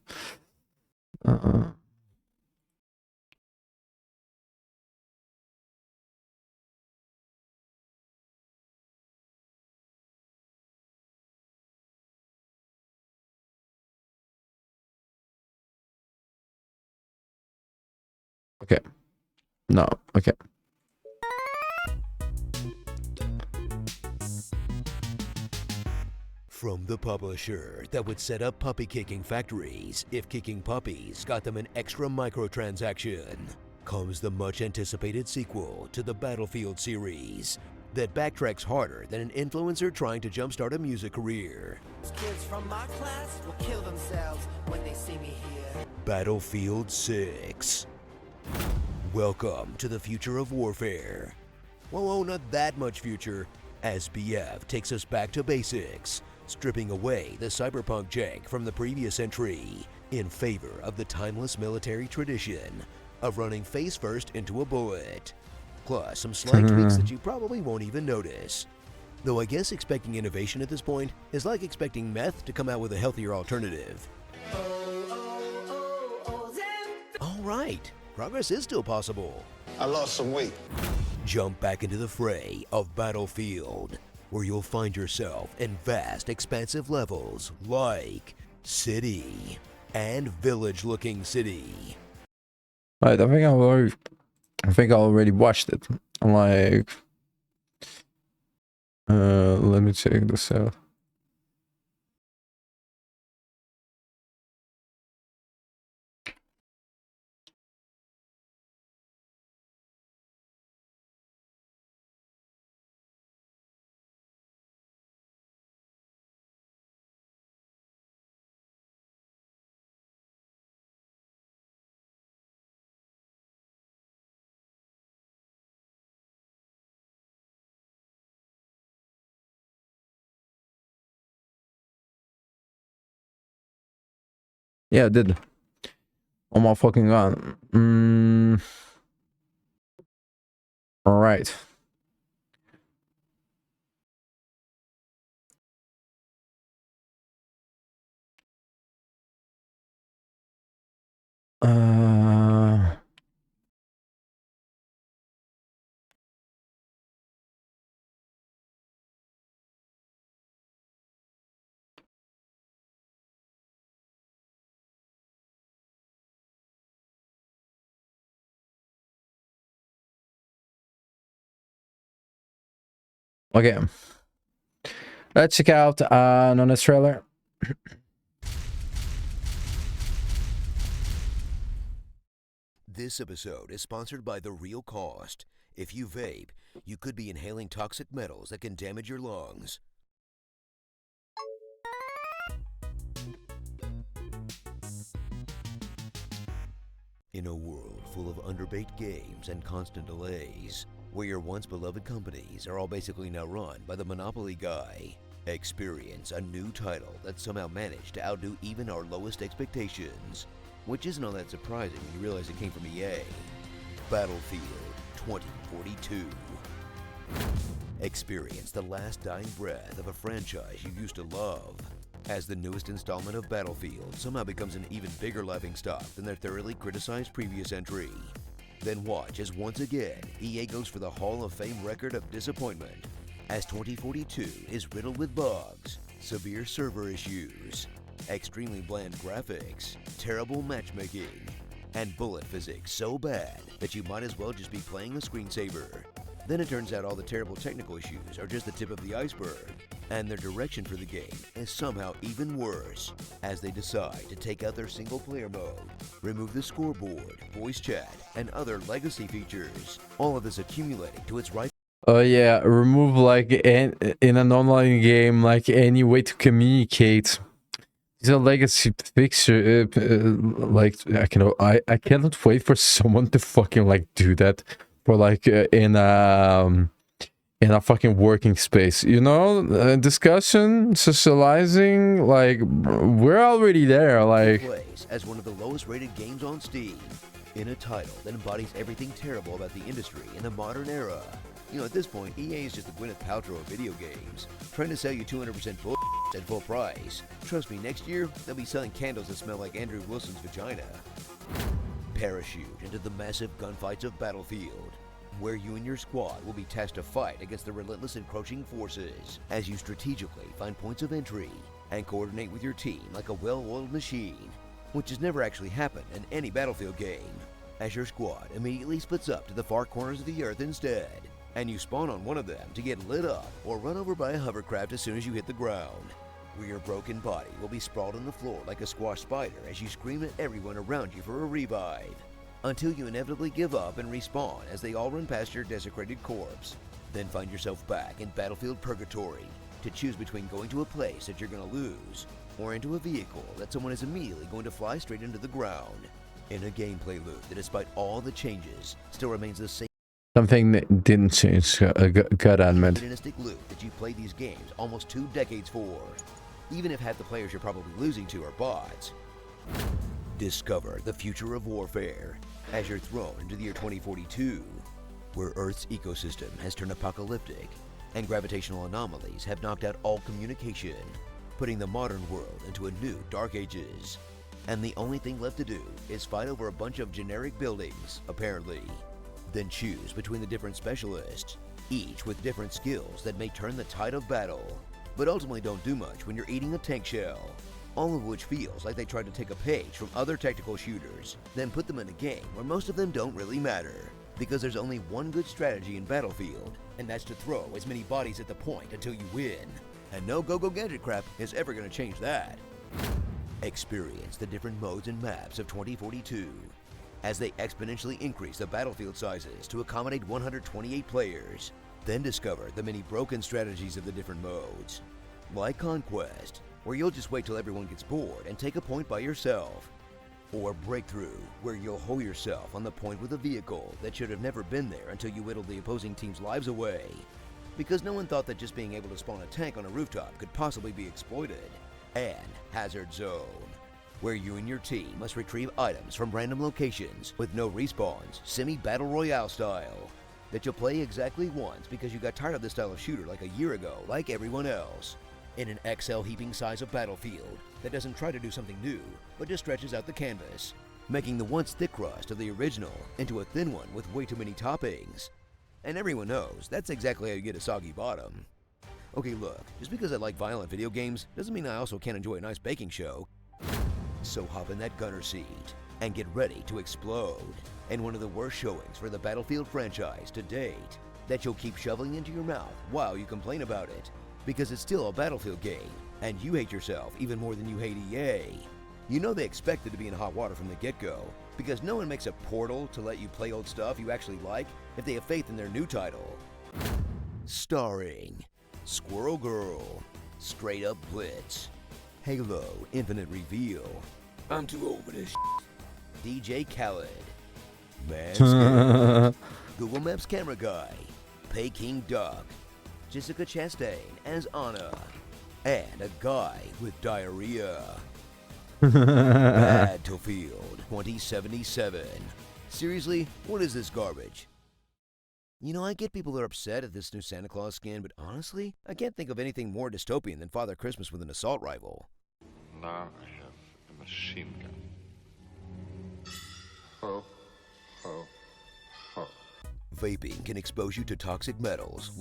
Okay. No, okay. From the publisher that would set up puppy kicking factories if kicking puppies got them an extra microtransaction, comes the much anticipated sequel to the Battlefield series that backtracks harder than an influencer trying to jumpstart a music career. Kids from my class will kill themselves when they see me here. Battlefield 6. Welcome to the future of warfare. Well, oh, not that much future, as BF takes us back to basics, stripping away the cyberpunk jank from the previous entry in favor of the timeless military tradition of running face first into a bullet, plus some slight tweaks that you probably won't even notice. Though I guess expecting innovation at this point is like expecting meth to come out with a healthier alternative. All right, progress is still possible. I lost some weight. Jump back into the fray of Battlefield, where you'll find yourself in vast, expansive levels like city and village-looking city. Right, I think I already watched it. I'm like, let me check this out. Yeah, I did. Oh my fucking god. All right. Okay. Let's check out Nona's trailer. This episode is sponsored by The Real Cost. If you vape, you could be inhaling toxic metals that can damage your lungs. In a world full of underbaked games and constant delays, where your once beloved companies are all basically now run by the Monopoly guy, experience a new title that somehow managed to outdo even our lowest expectations, which isn't all that surprising when you realize it came from EA. Battlefield 2042. Experience the last dying breath of a franchise you used to love, as the newest installment of Battlefield somehow becomes an even bigger laughingstock than their thoroughly criticized previous entry. Then watch as once again EA goes for the Hall of Fame record of disappointment, as 2042 is riddled with bugs, severe server issues, extremely bland graphics, terrible matchmaking, and bullet physics so bad that you might as well just be playing a screensaver. Then it turns out all the terrible technical issues are just the tip of the iceberg, and their direction for the game is somehow even worse, as they decide to take out their single-player mode, remove the scoreboard, voice chat, and other legacy features, all of this accumulating to its right. Oh yeah, remove like in an online game like any way to communicate. These are legacy fixture. Like I cannot wait for someone to fucking like do that for like in a fucking working space, you know, discussion, socializing, like we're already there. Like Place as one of the lowest rated games on Steam, in a title that embodies everything terrible about the industry in the modern era. You know, at this point, EA is just the Gwyneth Paltrow of video games, trying to sell you 200% bull at full price. Trust me, next year, they'll be selling candles that smell like Andrew Wilson's vagina. Parachute into the massive gunfights of Battlefield, where you and your squad will be tasked to fight against the relentless encroaching forces, as you strategically find points of entry and coordinate with your team like a well-oiled machine, which has never actually happened in any Battlefield game, as your squad immediately splits up to the far corners of the earth instead, and you spawn on one of them to get lit up or run over by a hovercraft as soon as you hit the ground, where your broken body will be sprawled on the floor like a squashed spider as you scream at everyone around you for a revive, until you inevitably give up and respawn as they all run past your desecrated corpse. Then find yourself back in Battlefield Purgatory to choose between going to a place that you're going to lose or into a vehicle that someone is immediately going to fly straight into the ground, in a gameplay loop that, despite all the changes, still remains the same. something that didn't change. Gotta admit. Hedonistic loop that you played these games almost 2 decades for, even if half the players you're probably losing to are bots. Discover the future of warfare as you're thrown into the year 2042, where Earth's ecosystem has turned apocalyptic and gravitational anomalies have knocked out all communication, putting the modern world into a new dark ages. And the only thing left to do is fight over a bunch of generic buildings, apparently. Then choose between the different specialists, each with different skills that may turn the tide of battle, but ultimately don't do much when you're eating a tank shell. All of which feels like they tried to take a page from other tactical shooters, then put them in a game where most of them don't really matter, because there's only one good strategy in Battlefield, and that's to throw as many bodies at the point until you win. And no go-go gadget crap is ever going to change that. Experience the different modes and maps of 2042, as they exponentially increase the battlefield sizes to accommodate 128 players. Then discover the many broken strategies of the different modes, like Conquest, where you'll just wait till everyone gets bored and take a point by yourself, or Breakthrough, where you'll hole yourself on the point with a vehicle that should have never been there until you whittled the opposing team's lives away, because no one thought that just being able to spawn a tank on a rooftop could possibly be exploited. And Hazard Zone, where you and your team must retrieve items from random locations with no respawns, semi-battle royale style, that you'll play exactly once because you got tired of this style of shooter like a year ago, like everyone else, in an XL heaping size of Battlefield that doesn't try to do something new, but just stretches out the canvas, making the once thick crust of the original into a thin one with way too many toppings. And everyone knows that's exactly how you get a soggy bottom. Okay, look, just because I like violent video games doesn't mean I also can't enjoy a nice baking show. So hop in that gunner seat and get ready to explode in one of the worst showings for the Battlefield franchise to date that you'll keep shoveling into your mouth while you complain about it, because it's still a Battlefield game and you hate yourself even more than you hate EA. You know they expected to be in hot water from the get-go, Because no one makes a portal to let you play old stuff you actually like if they have faith in their new title. Starring Squirrel Girl, Straight Up Blitz, Halo Infinite Reveal, I'm too old for this shit, DJ Khaled, Manscaped, Google Maps Camera Guy, Peking Duck, Jessica Chastain as Anna, and a guy with diarrhea. Battlefield 2077. Seriously, what is this garbage? You know, I get people are upset at this new Santa Claus skin, but honestly, I can't think of anything more dystopian than Father Christmas with an assault rifle. Now I have a machine gun. Ho, ho, ho. Vaping can expose you to toxic metals.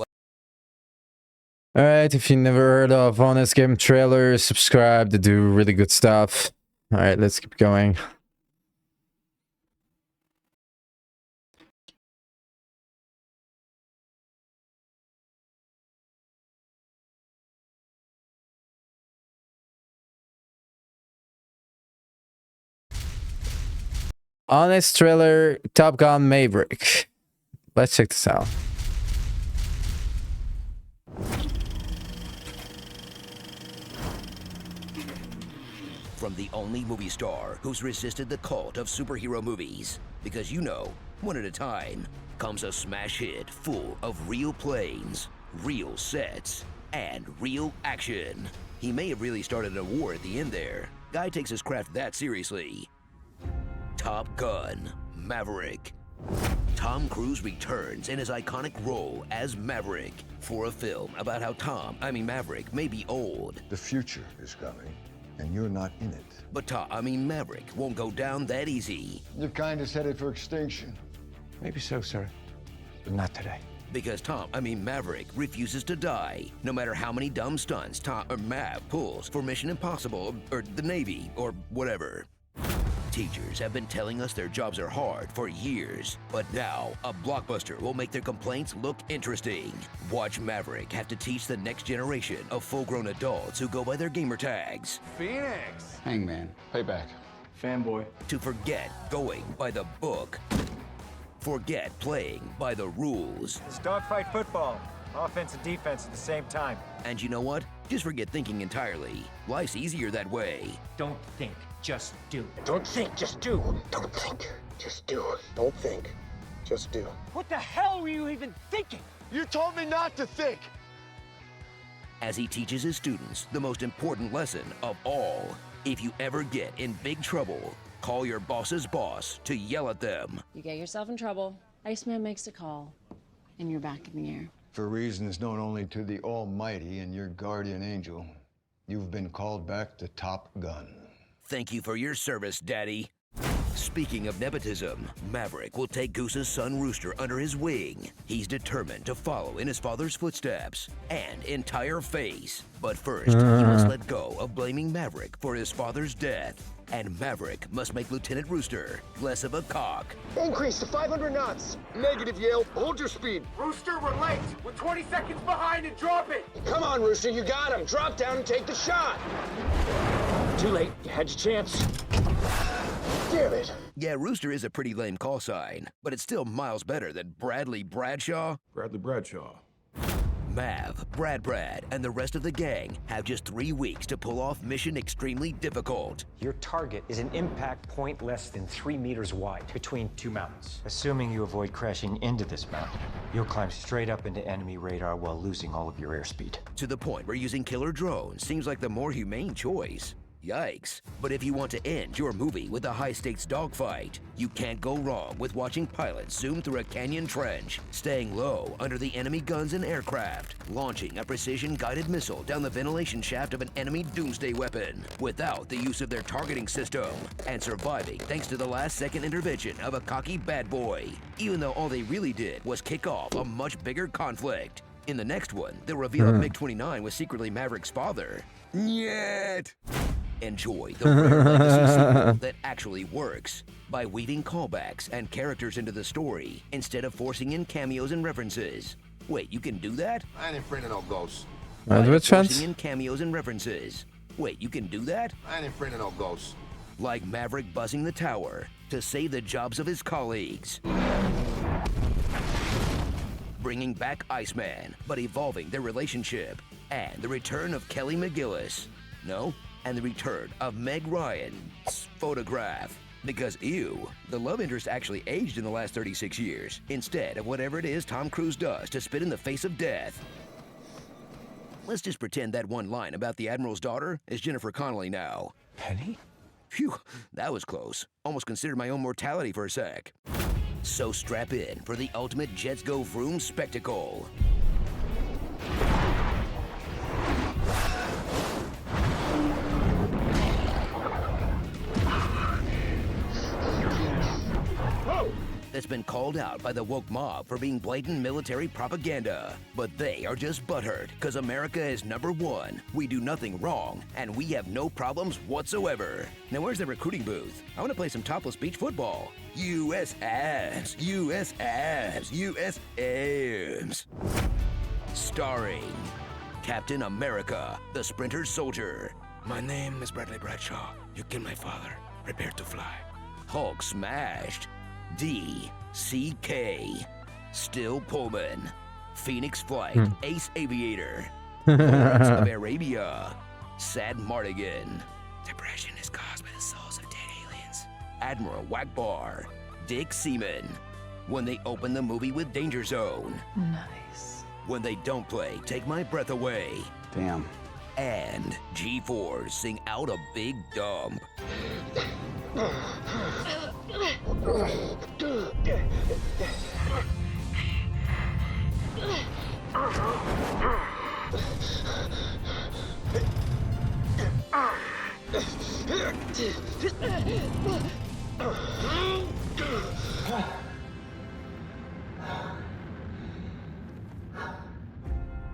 Alright, if you never heard of Honest Game Trailer, subscribe. They do really good stuff. Alright, let's keep going. Honest Trailer, Top Gun Maverick. Let's check this out. From the only movie star who's resisted the cult of superhero movies. Because you know, one at a time, comes a smash hit full of real planes, real sets, and real action. He may have really started a war at the end there. Guy takes his craft that seriously. Top Gun Maverick. Tom Cruise returns in his iconic role as Maverick for a film about how Maverick may be old. The future is coming, and you're not in it. But Maverick won't go down that easy. Your kind is headed for extinction. Maybe so, sir. But not today. Because Maverick refuses to die, no matter how many dumb stunts Mav pulls for Mission Impossible, or the Navy, or whatever. Teachers have been telling us their jobs are hard for years, but now a blockbuster will make their complaints look interesting. Watch Maverick have to teach the next generation of full-grown adults who go by their gamer tags. Phoenix! Hangman. Payback. Fanboy. To forget going by the book. Forget playing by the rules. It's dogfight football. Offense and defense at the same time. And you know what? Just forget thinking entirely. Life's easier that way. Don't think, just do. Don't think, just do. Don't think, just do. Don't think, just do. What the hell were you even thinking? You told me not to think. As he teaches his students the most important lesson of all. If you ever get in big trouble, call your boss's boss to yell at them. You get yourself in trouble, Iceman makes a call, and you're back in the air. For reasons known only to the Almighty and your guardian angel, you've been called back to Top Gun. Thank you for your service, Daddy. Speaking of nepotism, Maverick will take Goose's son Rooster under his wing. He's determined to follow in his father's footsteps and entire face. But first, he must let go of blaming Maverick for his father's death. And Maverick must make Lieutenant Rooster less of a cock. Increase to 500 knots. Negative, Yale. Hold your speed. Rooster, we're late. We're 20 seconds behind and drop it. Come on, Rooster, you got him. Drop down and take the shot. Too late. You had your chance. Damn it. Yeah, Rooster is a pretty lame call sign, but it's still miles better than Bradley Bradshaw. Bradley Bradshaw. Mav, Brad, and the rest of the gang have just 3 weeks to pull off mission extremely difficult. Your target is an impact point less than 3 meters wide between 2 mountains. Assuming you avoid crashing into this mountain, you'll climb straight up into enemy radar while losing all of your airspeed. To the point where using killer drones seems like the more humane choice. Yikes. But if you want to end your movie with a high-stakes dogfight, you can't go wrong with watching pilots zoom through a canyon trench, staying low under the enemy guns and aircraft, launching a precision-guided missile down the ventilation shaft of an enemy doomsday weapon without the use of their targeting system, and surviving thanks to the last-second intervention of a cocky bad boy, even though all they really did was kick off a much bigger conflict. In the next one, they'll reveal a MiG-29 was secretly Maverick's father. Yet! Enjoy the rare legacy sequel that actually works by weaving callbacks and characters into the story instead of forcing in cameos and references. Wait, you can do that? I ain't afraid of no ghosts. Which ones? Forcing in cameos and references. Wait, you can do that? I ain't afraid of no ghosts. like Maverick buzzing the tower to save the jobs of his colleagues. Bringing back Iceman, but evolving their relationship. And the return of Kelly McGillis. No, and the return of Meg Ryan's photograph. Because, ew, the love interest actually aged in the last 36 years, instead of whatever it is Tom Cruise does to spit in the face of death. Let's just pretend that one line about the Admiral's daughter is Jennifer Connelly now. Penny? Phew, that was close. Almost considered my own mortality for a sec. So strap in for the ultimate Jets Go Vroom spectacle. That's been called out by the woke mob for being blatant military propaganda. But they are just butthurt, because America is #1. We do nothing wrong, and we have no problems whatsoever. Now where's the recruiting booth? I want to play some topless beach football. U.S. abs, U.S. abs, U.S. abs. Starring Captain America, the Sprinter Soldier. My name is Bradley Bradshaw. You killed my father. Prepare to fly. Hulk smashed. DCK, Still Pullman, Phoenix Flight, Ace Aviator, Lawrence of Arabia, Sad Mardigan. Depression is caused by the souls of dead aliens. Admiral Wackbar, Dick Seaman. When they open the movie with Danger Zone. Nice. When they don't play Take My Breath Away. Damn. And G4 sing out a big dump.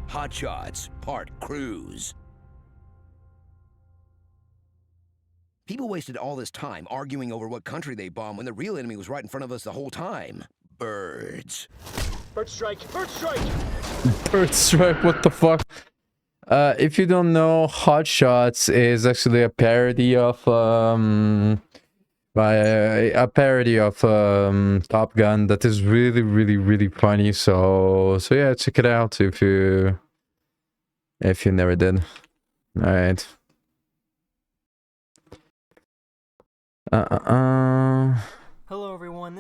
Hot Shots Part Cruise. People wasted all this time arguing over what country they bombed when the real enemy was right in front of us the whole time. Birds. Bird strike! Bird strike! Bird strike, what the fuck? If you don't know, Hot Shots is actually a parody of Top Gun that is really funny. So yeah, check it out if you never did. All right. Hello everyone.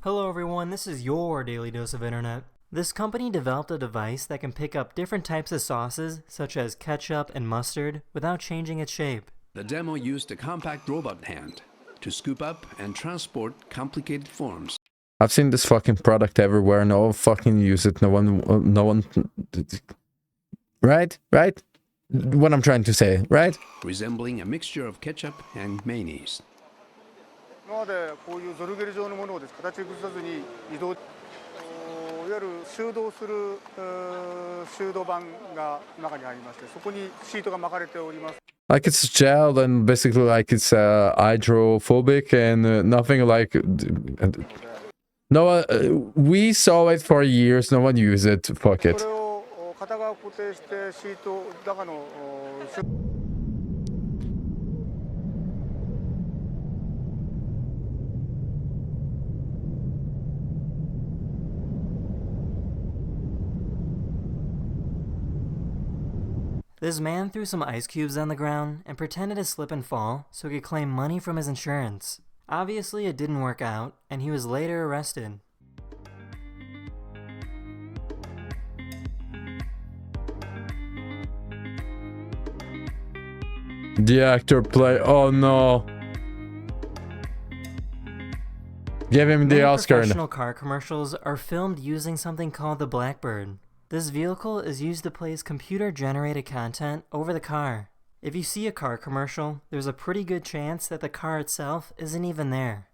Hello everyone, this is your Daily Dose of Internet. This company developed a device that can pick up different types of sauces, such as ketchup and mustard, without changing its shape. The demo used a compact robot hand to scoop up and transport complicated forms. I've seen this fucking product everywhere. No one fucking use it. No one. Right? What I'm trying to say, right? Resembling a mixture of ketchup and mayonnaise. 今までこういうゾルゲル状のものを形崩さずに移動、いわゆる収動する収動板が中にありまして、そこにシートが巻かれております。 Like it's gel and basically like it's hydrophobic and nothing like. No, we saw it for years. No one used it. Fuck it. これを片側固定してシート中の This man threw some ice cubes on the ground and pretended to slip and fall so he could claim money from his insurance. Obviously it didn't work out, and he was later arrested. The actor play. Oh no. Give him the Oscar. Professional car commercials are filmed using something called the Blackbird. This vehicle is used to place computer-generated content over the car. If you see a car commercial, there's a pretty good chance that the car itself isn't even there.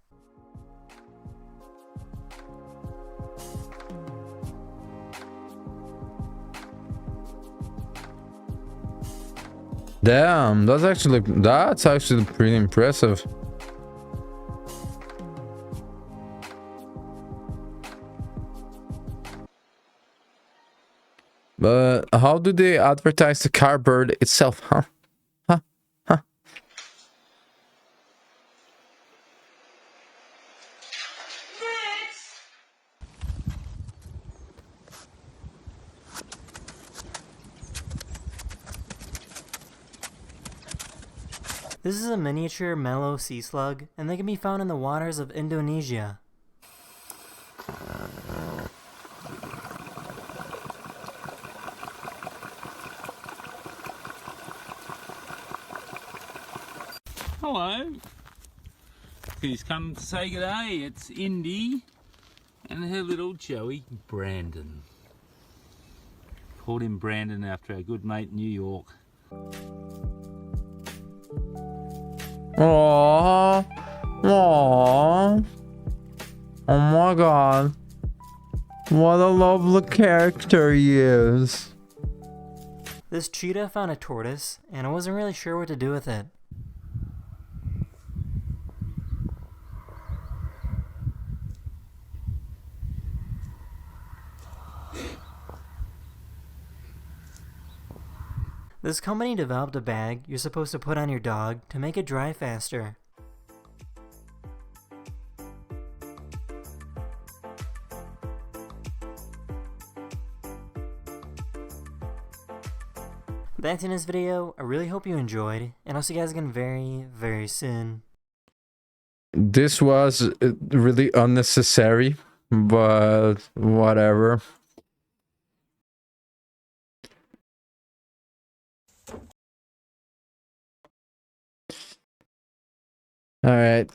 Damn, that's actually pretty impressive. But how do they advertise the car bird itself, huh? Huh? Huh? This is a miniature mellow sea slug, and they can be found in the waters of Indonesia. Hello. Please come to say good day. It's Indy and her little Joey Brandon. Called him Brandon after our good mate New York. Aww. Aww. Oh my god. What a lovely character he is. This cheetah found a tortoise, and I wasn't really sure what to do with it. This company developed a bag you're supposed to put on your dog to make it dry faster. That's in this video. I really hope you enjoyed, and I'll see you guys again very, very soon. This was really unnecessary, but whatever. All right.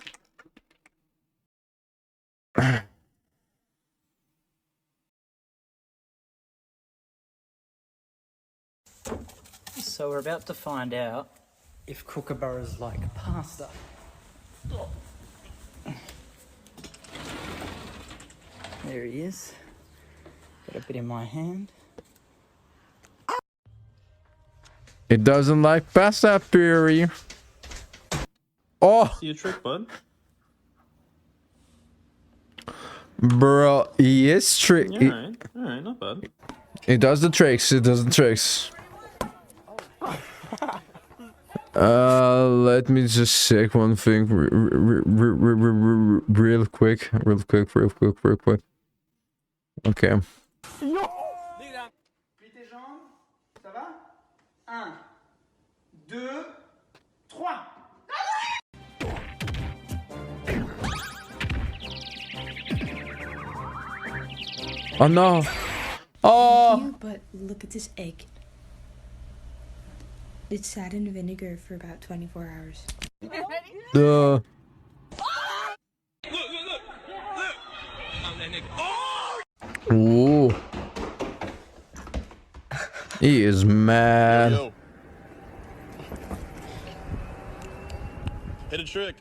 So we're about to find out if kookaburras like pasta. There he is. Got a bit in my hand. It doesn't like pasta puree. Oh! See a trick, bud? Bro, he is trick. Yeah, alright, not bad. It does the tricks, it does the tricks. Let me just check one thing real quick. Okay. Plie tes jambes, ça va? 1, 2, 3. Oh no! Oh! But look at this egg. It sat in vinegar for about 24 hours. Duh. Ooh. He is mad. Yo. Hit a trick.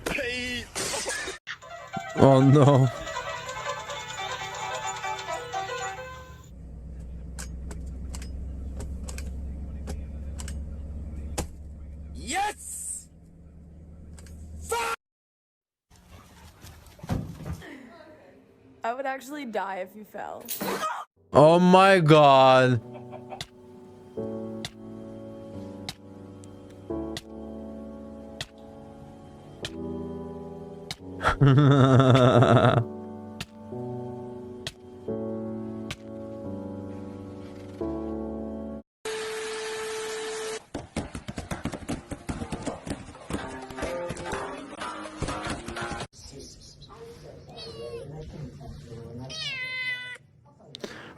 Hey. Oh no. Yes! I would actually die if you fell. Oh my god.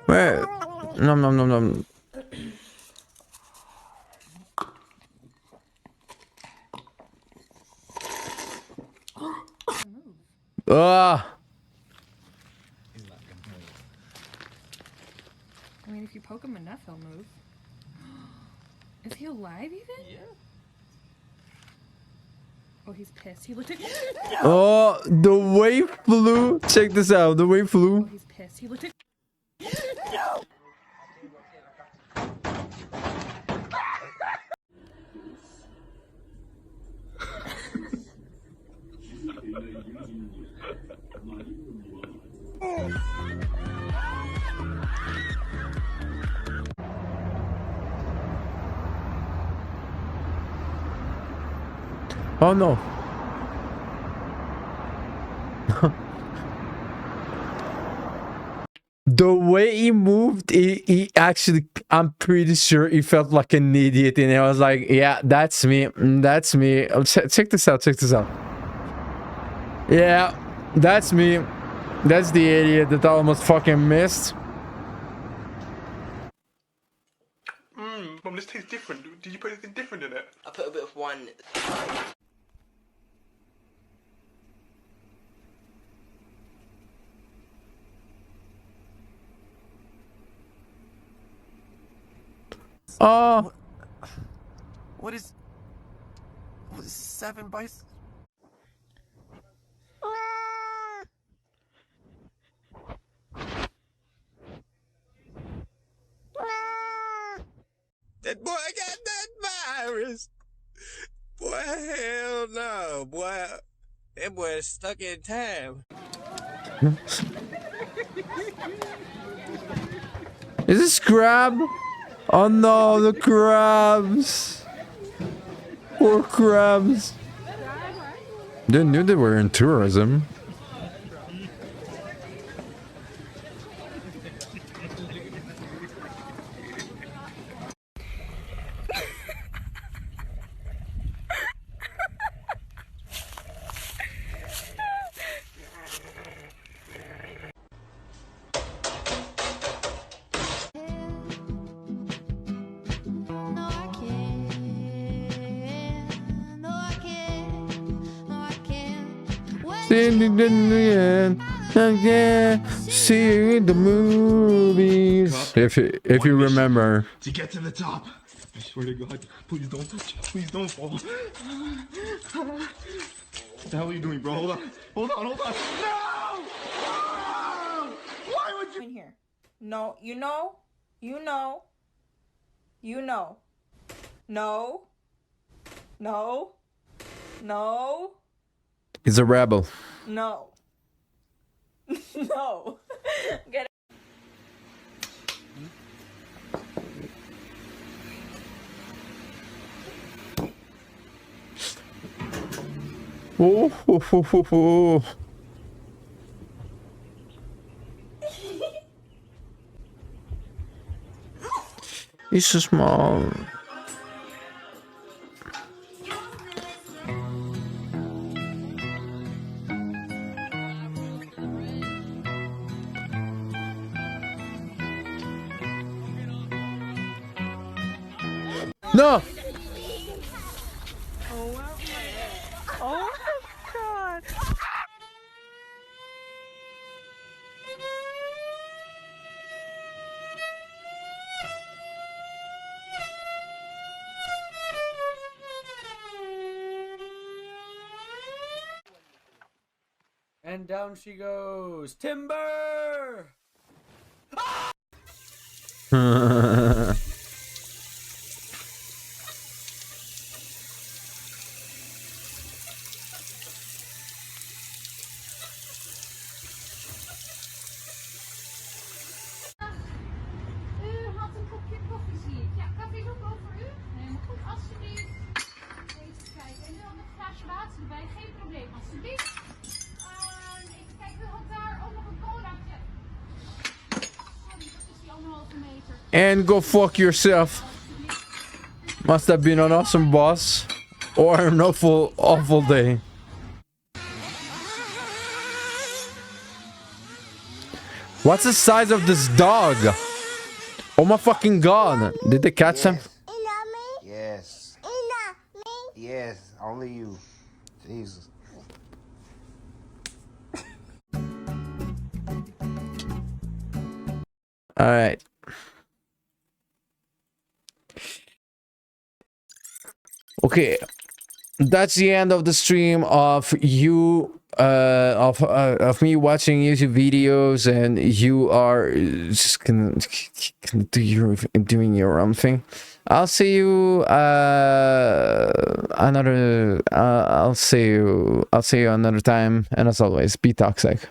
Wait. Nom nom nom nom. Ah. I mean, if you poke him enough, he'll move. Is he alive even? Yeah. Oh, he's pissed. He looked at. Oh, the wave flew. Check this out. The wave flew. Oh, he's pissed. He looked at. Oh no. The way he moved, he actually, I'm pretty sure he felt like an idiot. And I was like, yeah, that's me. That's me. Oh, check this out. Check this out. Yeah, that's me. That's the idiot that I almost fucking missed. Mum, this tastes different. Did you put anything different in it? I put a bit of wine. Oh. What is 7 by? That boy got that virus. Boy, hell no, boy. That boy is stuck in time. Is this crab? Oh no, the crabs. Poor crabs. They knew they were in tourism. In the end, see you in the movies. If you remember. To get to the top. I swear to God, please don't touch. Please don't fall. What the hell are you doing, bro? Hold on. Hold on, hold on. No! No! Why would you in here? No, you know. No. He's a rebel. No. No. Get it. Oh, ho, ho, ho, ho. He's so small. No! Oh my God. And down she goes. Timber! U had een kopje koffie, zie ik. Ja, café is ook wel voor u. Helemaal goed, alsjeblieft. Even kijken. En dan een glaasje water erbij. Geen probleem, alsjeblieft. Even kijken, u had daar ook nog een colaatje. Sorry, dat is die 1,5 meter. And go fuck yourself. Must have been an awesome boss. Or an awful day. What's the size of this dog? Oh my fucking god. Did they catch him? Yes. Yes, only you. Jesus. Alright. Okay. That's the end of the stream of you of me watching YouTube videos, and you are just gonna doing your own thing. I'll see you I'll see you another time, and as always, be toxic.